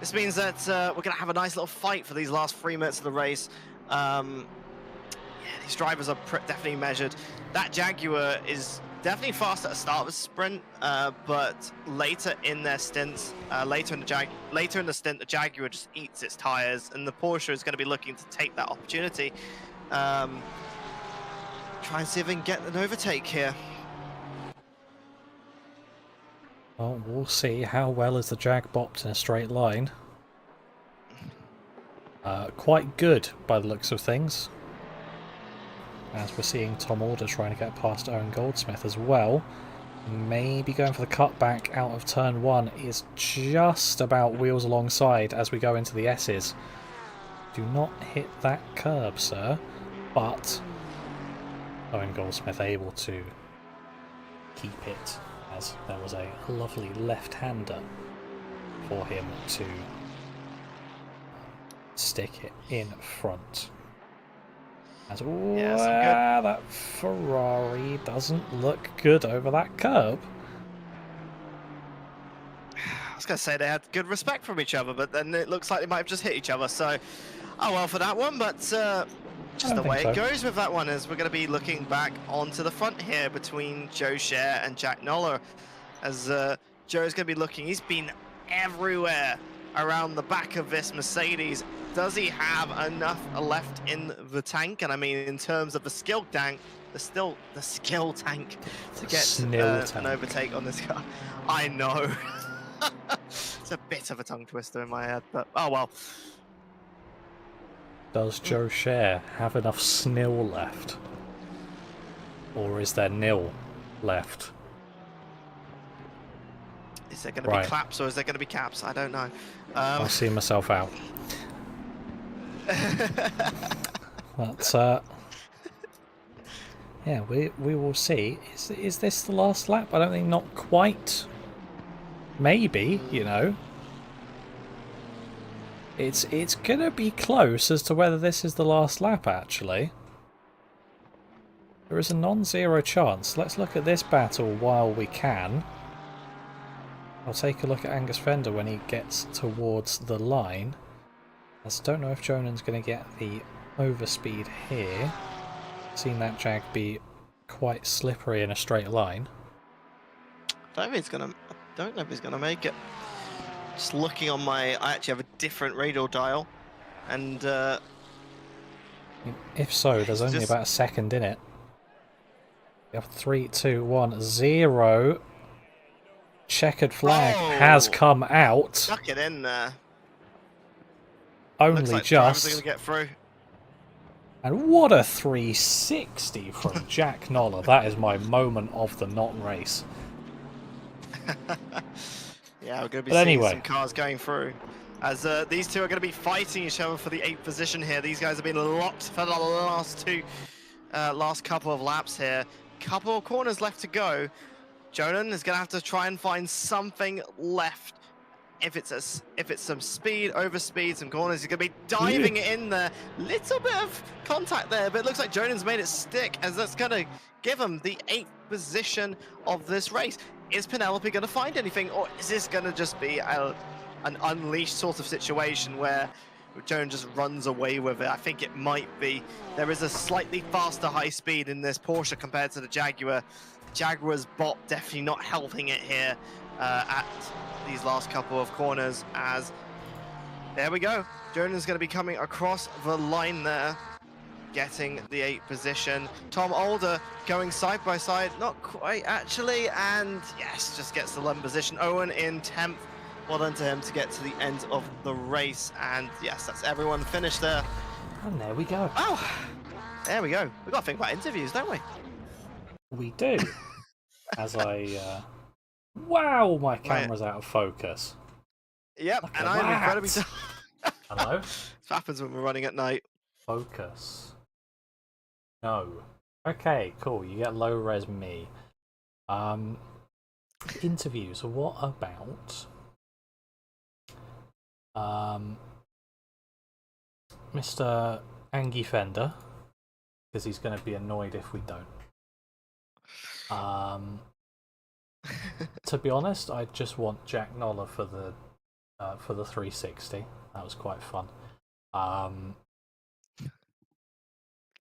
this means that we're going to have a nice little fight for these last 3 minutes of the race. Yeah, these drivers are definitely measured. That Jaguar is definitely fast at the start of the sprint, but later in their stints, later in the stint, the Jaguar just eats its tires, and the Porsche is going to be looking to take that opportunity. Try and see if they can get an overtake here. Well, we'll see. How well is the Jag bopped in a straight line? Quite good by the looks of things. As we're seeing Tom Alder trying to get past Owen Goldsmith as well. Maybe going for the cutback out of turn 1 is just about wheels alongside as we go into the S's. Do not hit that curb, sir. But Owen Goldsmith able to keep it, as there was a lovely left-hander for him to stick it in front. As, yeah, that Ferrari doesn't look good over that curb. I was going to say they had good respect from each other, but then it looks like they might have just hit each other. So, oh well for that one, but just the way it goes with that one is we're going to be looking back onto the front here between Joe Scher and Jack Noller. As Joe's going to be looking, he's been everywhere around the back of this Mercedes. Does he have enough left in the tank? And I mean, in terms of the skill tank, the skill tank to get an overtake on this car. I know. It's a bit of a tongue twister in my head, but oh well. Does Joe Scher have enough snil left? Or is there nil left? Is there going to be claps or is there going to be caps? I don't know. I'll see myself out. But yeah, we will see. Is this the last lap? I don't think, not quite. Maybe, you know. It's gonna be close as to whether this is the last lap, actually. There is a non-zero chance. Let's look at this battle while we can. I'll take a look at Angus Fender when he gets towards the line. I just don't know if Jonan's going to get the overspeed here. Seen that Jag be quite slippery in a straight line. I don't know if he's gonna make it. Just looking on I actually have a different radial dial, and if so, there's only about a second in it. We have 3, 2, 1, 0. Checkered flag has come out. Stuck it in there. Only looks like just. Are gonna get through. And what a 360 from Jack Noller. That is my moment of the not race. Yeah, we're going to be seeing some cars going through. As these two are going to be fighting each other for the 8th position here. These guys have been locked for the last couple of laps here. Couple of corners left to go. Jonan is going to have to try and find something left. If it's some speed, overspeed, some corners, he's going to be diving it in there. Little bit of contact there, but it looks like Jonan's made it stick, as that's going to give him the 8th position of this race. Is Penelope going to find anything, or is this going to just be an unleashed sort of situation where Jonan just runs away with it? I think it might be. There is a slightly faster high speed in this Porsche compared to the Jaguar. The Jaguar's bot definitely not helping it here at these last couple of corners, as there we go. Jonan's going to be coming across the line there. getting the 8th position. Tom Alder going side by side, not quite actually, and yes, just gets the 11th position. Owen in 10th. Well done to him to get to the end of the race, and yes, that's everyone finished there. And there we go. Oh, there we go. We've got to think about interviews, don't we? We do. As I... Wow, my camera's out of focus. Yep, Look and at I'm that. incredibly... Hello? This happens when we're running at night. Focus. No. Okay, cool. You get low res me. Interviews. What about Mr. Angie Fender? Because he's going to be annoyed if we don't. To be honest, I just want Jack Noller for the 360. That was quite fun. How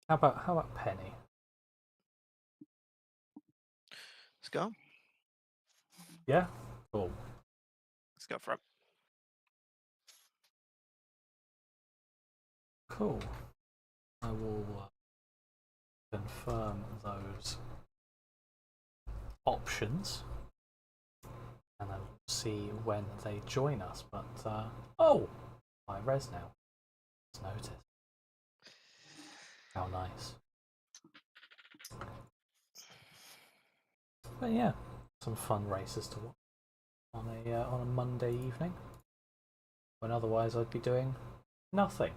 about Penny? Let's go. Yeah? Cool. Let's go for it. Cool. I will confirm those options and then we'll see when they join us. But oh, my res now. Just noticed. How nice. But yeah, some fun races to watch on a Monday evening when otherwise I'd be doing nothing.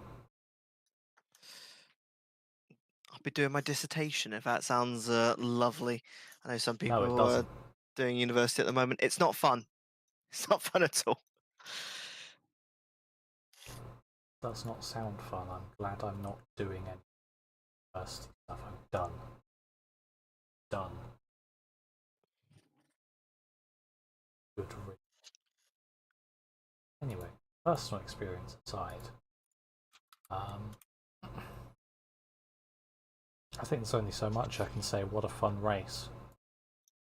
I'll be doing my dissertation if that sounds lovely. I know some people No, it are doesn't. doing university at the moment. It's not fun. It's not fun at all. Does not sound fun. I'm glad I'm not doing any university stuff. I'm done. Done. Good riddance. Anyway, personal experience aside, I think there's only so much I can say. What a fun race!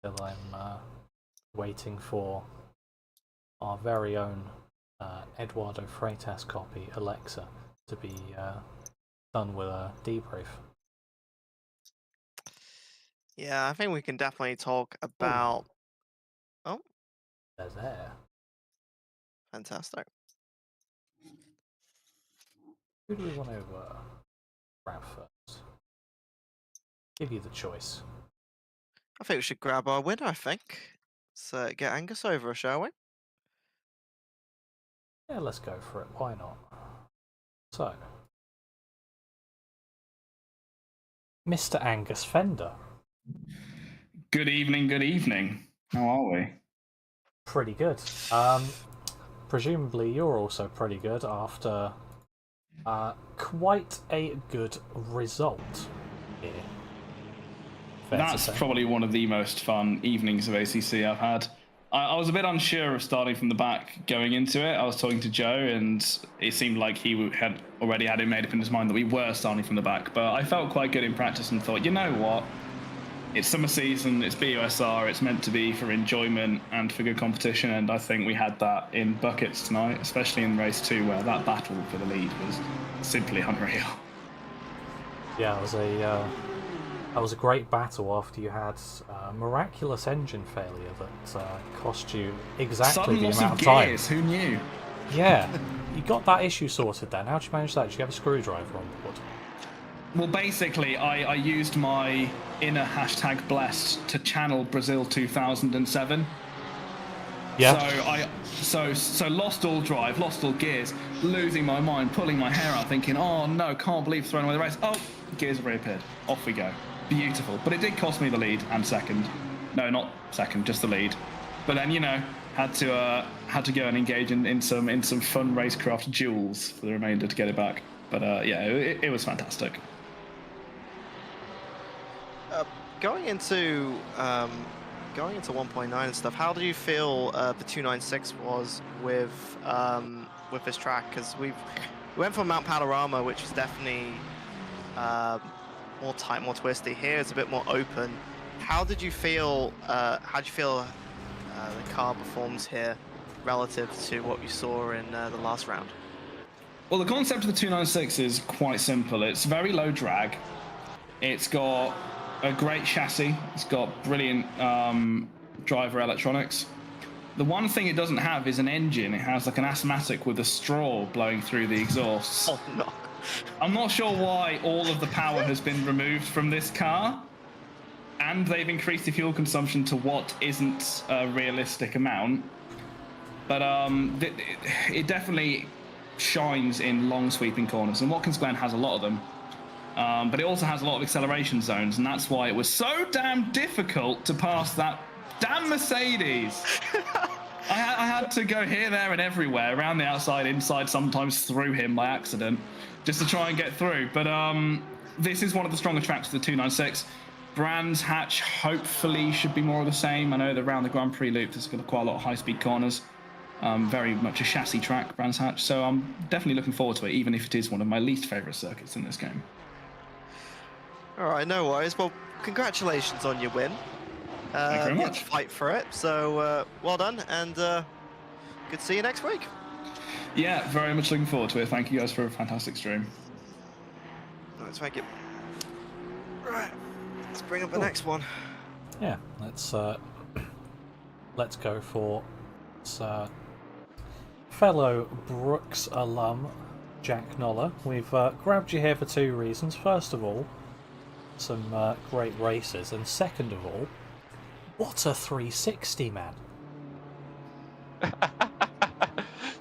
Till I'm waiting for our very own Eduardo Freitas copy, Alexa, to be done with a debrief. Yeah, I think we can definitely talk about... Oh, They're there. fantastic. Who do we want to grab first? Give you the choice. I think we should grab our winner, I think. So get Angus over, shall we? Yeah, let's go for it. Why not? So, Mr. Angus Fender. Good evening, good evening. How are we? Pretty good. Presumably you're also pretty good after quite a good result here. That's probably one of the most fun evenings of ACC I've had. I was a bit unsure of starting from the back going into it. I was talking to Joe, and it seemed like he had already had it made up in his mind that we were starting from the back. But I felt quite good in practice and thought, you know what? It's summer season, it's BUSR, it's meant to be for enjoyment and for good competition, and I think we had that in buckets tonight, especially in race 2, where that battle for the lead was simply unreal. Yeah, it was a great battle after you had a miraculous engine failure that cost you exactly the amount of time. Gears, who knew? Yeah, you got that issue sorted then. How'd you manage that? Did you have a screwdriver on board? Well, basically, I used my inner #blessed to channel Brazil 2007. Yeah. So lost all drive, lost all gears, losing my mind, pulling my hair out, thinking, oh no, can't believe throwing away the race. Oh, gears have reappeared. Off we go. Beautiful. But it did cost me the lead and second. No, not second, just the lead. But then, you know, had to go and engage in some fun racecraft duels for the remainder to get it back. But yeah, it was fantastic. Going into 1.9 and stuff, how do you feel the 296 was with this track? Because we went from Mount Panorama, which is definitely more tight, more twisty. Here it's a bit more open. How did you feel? How do you feel the car performs here relative to what you saw in the last round? Well, the concept of the 296 is quite simple. It's very low drag. It's got a great chassis. It's got brilliant driver electronics. The one thing it doesn't have is an engine. It has like an asthmatic with a straw blowing through the exhausts. Oh no. I'm not sure why all of the power has been removed from this car, and they've increased the fuel consumption to what isn't a realistic amount. But it definitely shines in long sweeping corners, and Watkins Glen has a lot of them. But it also has a lot of acceleration zones, and that's why it was so damn difficult to pass that damn Mercedes. I had to go here, there, and everywhere, around the outside, inside, sometimes through him by accident, just to try and get through. But this is one of the stronger tracks of the 296. Brands Hatch hopefully should be more of the same. I know that around the Grand Prix loop there's got quite a lot of high-speed corners. Very much a chassis track, Brands Hatch. So I'm definitely looking forward to it, even if it is one of my least favourite circuits in this game. All right, no worries. Well, congratulations on your win. Thank you very much. Fight for it. So well done, and good to see you next week. Yeah, very much looking forward to it. Thank you guys for a fantastic stream. Nice, thank you. Right, let's bring up the next one. Yeah, let's go for fellow Brooks alum Jack Noller. We've grabbed you here for two reasons. First of all, some great races, and second of all, what a 360, man.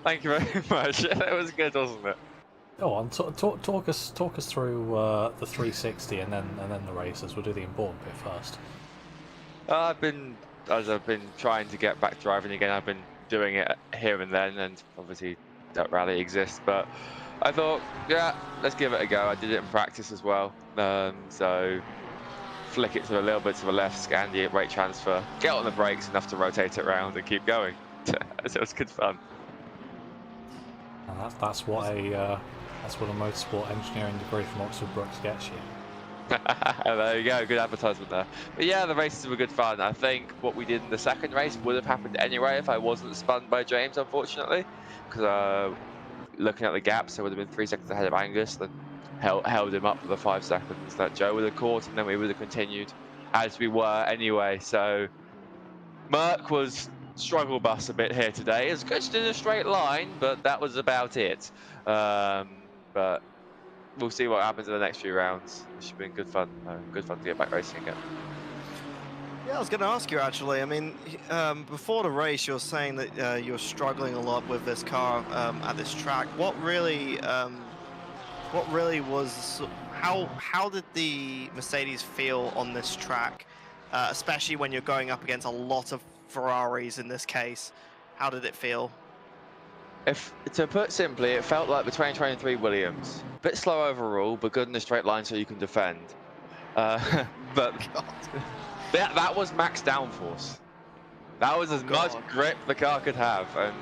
Thank you very much. That was good, wasn't it? Go on, talk us through the 360 and then the races. We'll do the important bit first. I've been trying to get back driving again. I've been doing it here and then, and obviously that rally exists. But I thought, yeah, let's give it a go. I did it in practice as well. So flick it to a little bit to the left, scan the brake transfer, get on the brakes enough to rotate it around, and keep going. So it was good fun. And that's what a motorsport engineering degree from Oxford Brookes gets you. There you go, good advertisement there. But yeah, the races were good fun. I think what we did in the second race would have happened anyway if I wasn't spun by James, unfortunately, because looking at the gaps, I would have been 3 seconds ahead of Angus, then held him up for the 5 seconds that Joe would have caught, and then we would have continued as we were anyway. So Merc was struggle bus a bit here today. It's good in a straight line, but that was about it. But we'll see what happens in the next few rounds. It should be good fun. Good fun to get back racing again. Yeah, I was going to ask you actually. I mean, before the race, you're saying that you're struggling a lot with this car at this track. What really was? How did the Mercedes feel on this track, especially when you're going up against a lot of Ferraris in this case? How did it feel? To put simply, it felt like the 2023 Williams. A bit slow overall, but good in a straight line so you can defend. But that was max downforce. That was as much grip the car could have. And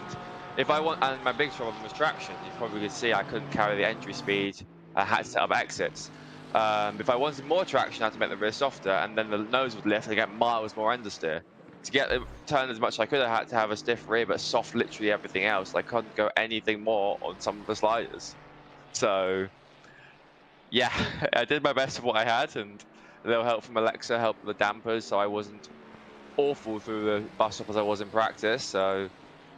and my big problem was traction. You probably could see I couldn't carry the entry speed. I had to set up exits. If I wanted more traction, I had to make the rear softer, and then the nose would lift and get miles more understeer. To get the turn as much as I could, I had to have a stiff rear, but soft literally everything else. I couldn't go anything more on some of the sliders. So, yeah, I did my best with what I had, and a little help from Alexa helped with the dampers, so I wasn't awful through the bus stop as I was in practice. So,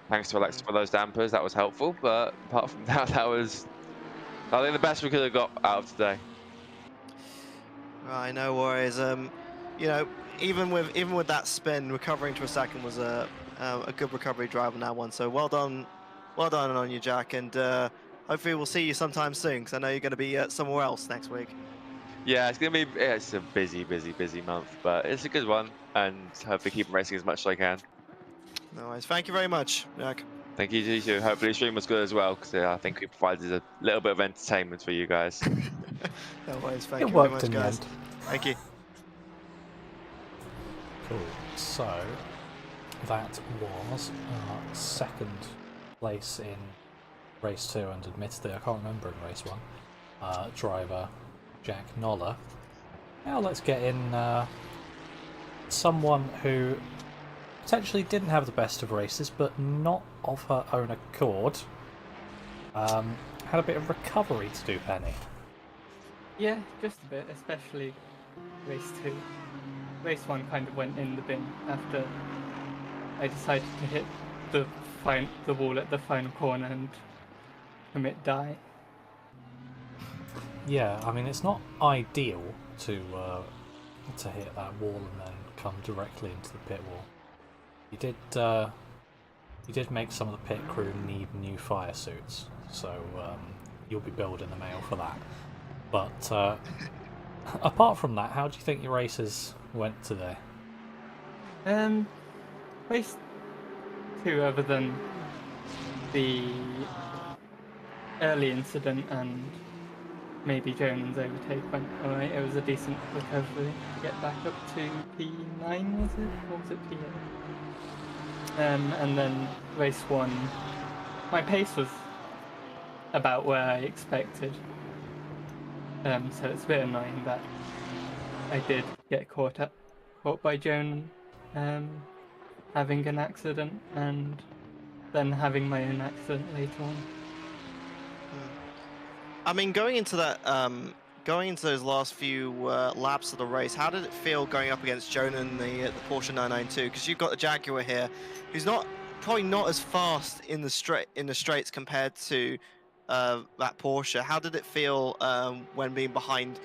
thanks to Alexa for those dampers, that was helpful. But apart from that, that was, I think, the best we could have got out of today. Right, no worries. You know, even with that spin, recovering to a second was a good recovery drive on that one. So well done on you, Jack, and hopefully we'll see you sometime soon, because I know you're going to be somewhere else next week. Yeah, it's a busy month, but it's a good one, and hopefully keep racing as much as I can. No worries. Thank you very much, Jack. Thank you to you too. Hopefully the stream was good as well, because I think we provided a little bit of entertainment for you guys. No worries. Thank you very much, guys. Thank you. Cool. So that was our second place in race 2, and admittedly I can't remember in race 1. Driver Jack Noller. Now let's get in someone who potentially didn't have the best of races, but not of her own accord. had a bit of recovery to do, Penny? Yeah, just a bit, especially race 2. Race 1 kind of went in the bin after I decided to hit the wall at the final corner and commit die. Yeah, I mean, it's not ideal to hit that wall and then come directly into the pit wall. You did make some of the pit crew need new fire suits, so you'll be billed in the mail for that. But apart from that, how do you think your races went today? Race 2, other than the early incident and maybe Jonan's overtake, went alright. It was a decent recovery to get back up to P9, was it? Or was it P8? And then race 1, my pace was about where I expected. So it's a bit annoying that I did get caught by Jonan having an accident and then having my own accident later on. I mean, going into those last few laps of the race, how did it feel going up against Jonan in the Porsche 992? Because you've got the Jaguar here, who's probably not as fast in the straights compared to that Porsche. How did it feel when being behind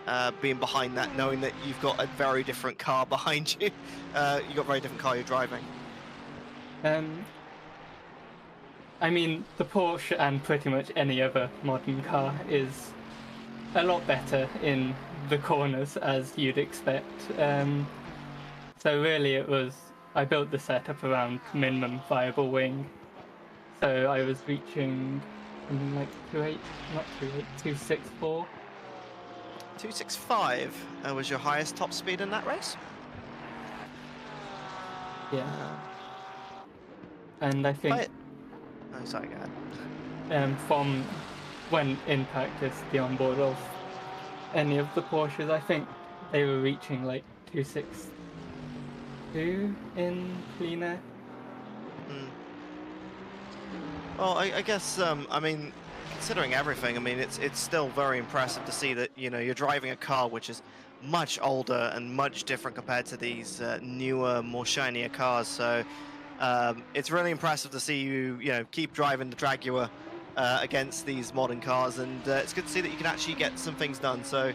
that, knowing that you've got a very different car behind you? You've got a very different car you're driving. I mean, the Porsche and pretty much any other modern car is a lot better in the corners, as you'd expect. So really I built the setup around minimum viable wing. So I was reaching something like 264. 265 was your highest top speed in that race? Yeah. And I think... Oh, sorry, go ahead. From when in practice, the onboard of any of the Porsches, I think they were reaching like 262 in clean air. Well, I guess, I mean, considering everything, I mean, it's still very impressive to see that, you know, you're driving a car which is much older and much different compared to these newer, more shinier cars. So it's really impressive to see you keep driving the Jaguar against these modern cars, and it's good to see that you can actually get some things done. So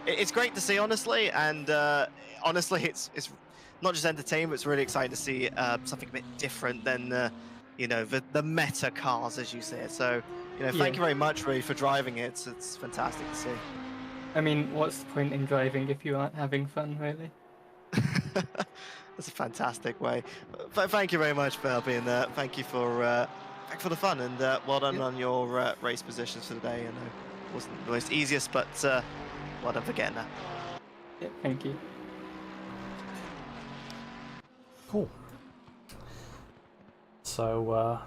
it's great to see, honestly, and honestly, it's not just entertaining, but it's really exciting to see something a bit different than the meta cars, as you say it. So thank you very much, really, for driving it. It's fantastic to see. I mean, what's the point in driving if you aren't having fun, really? That's a fantastic way. Thank you very much for being there. Thank you for the fun, and well done on your race positions for the day. It wasn't the most easiest, but well done for getting that. Yeah, thank you. Cool. So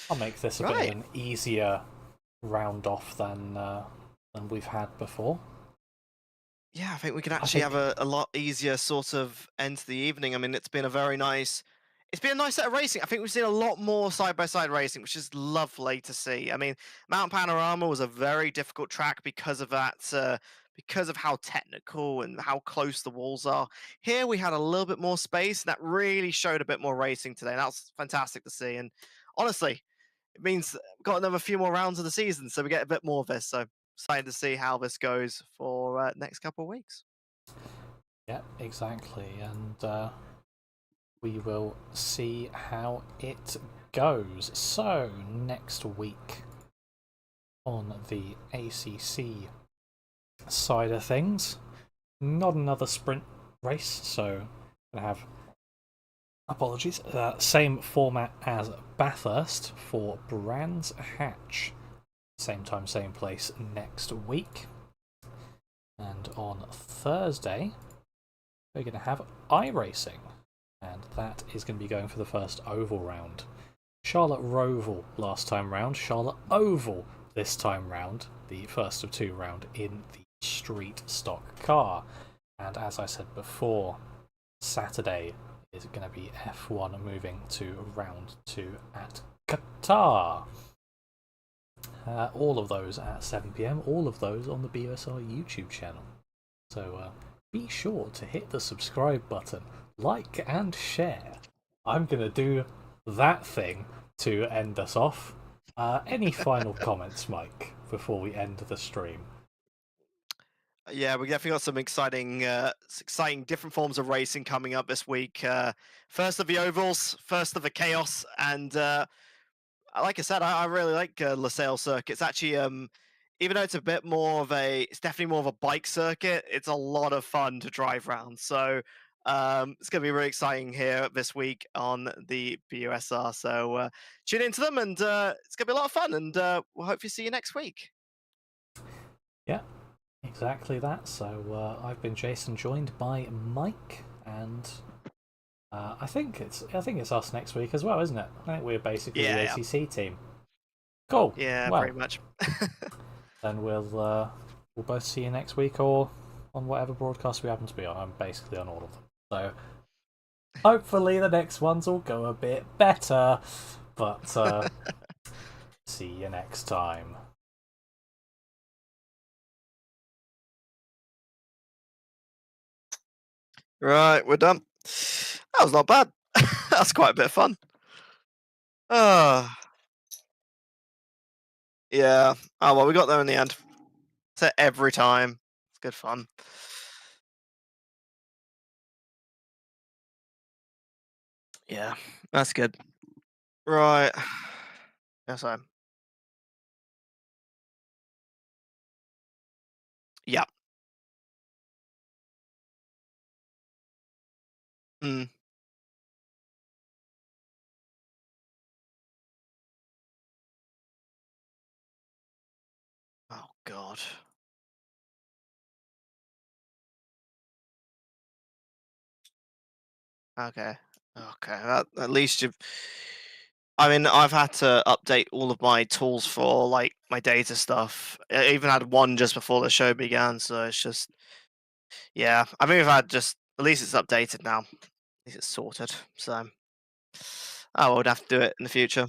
I'll make this a bit of an easier round off than we've had before. Yeah, I think we can actually have a lot easier sort of end to the evening. I mean, it's been a nice set of racing. I think we've seen a lot more side-by-side racing, which is lovely to see. I mean, Mount Panorama was a very difficult track because of that, because of how technical and how close the walls are. Here we had a little bit more space, and that really showed a bit more racing today, and that was fantastic to see. And honestly, it means we've got another few more rounds of the season, so we get a bit more of this. So excited to see how this goes for next couple of weeks. Yeah, exactly, and we will see how it goes. So next week on the ACC side of things, not another sprint race, so gonna have same format as Bathurst for Brands Hatch. Same time, same place next week. And on Thursday, we're going to have iRacing. And that is going to be going for the first oval round. Charlotte Roval last time round, Charlotte Oval this time round. The first of 2 round in the street stock car. And as I said before, Saturday is going to be F1 moving to round 2 at Qatar. All of those at 7 PM, all of those on the BUSR YouTube channel. So be sure to hit the subscribe button, like and share. I'm going to do that thing to end us off. Any final comments, Mike, before we end the stream? Yeah, we definitely got some exciting different forms of racing coming up this week. First of the ovals, first of the chaos, and like I said, I really like LaSalle Circuit. It's actually, even though it's a bit more of it's definitely more of a bike circuit. It's a lot of fun to drive around. So it's going to be really exciting here this week on the BUSR. So tune into them, and it's going to be a lot of fun. And we'll hopefully see you next week. Yeah. Exactly that. So I've been Jason, joined by Mike, and I think it's us next week as well, isn't it? I think we're basically the ACC team. Cool. Yeah, well, pretty much. Then we'll both see you next week, or on whatever broadcast we happen to be on. I'm basically on all of them. So hopefully the next ones will go a bit better. But see you next time. Right, we're done. That was not bad. That's quite a bit of fun. Yeah. Oh, well, we got there in the end. So every time. It's good fun. Yeah, that's good. Right. Yes, I am. Yeah. Mm. Oh, God. Okay. Okay. At least you've. I mean, I've had to update all of my tools for like my data stuff. I even had one just before the show began, so it's just. Yeah, I think I've had just. At least it's updated now. At least it's sorted. So. I would have to do it in the future.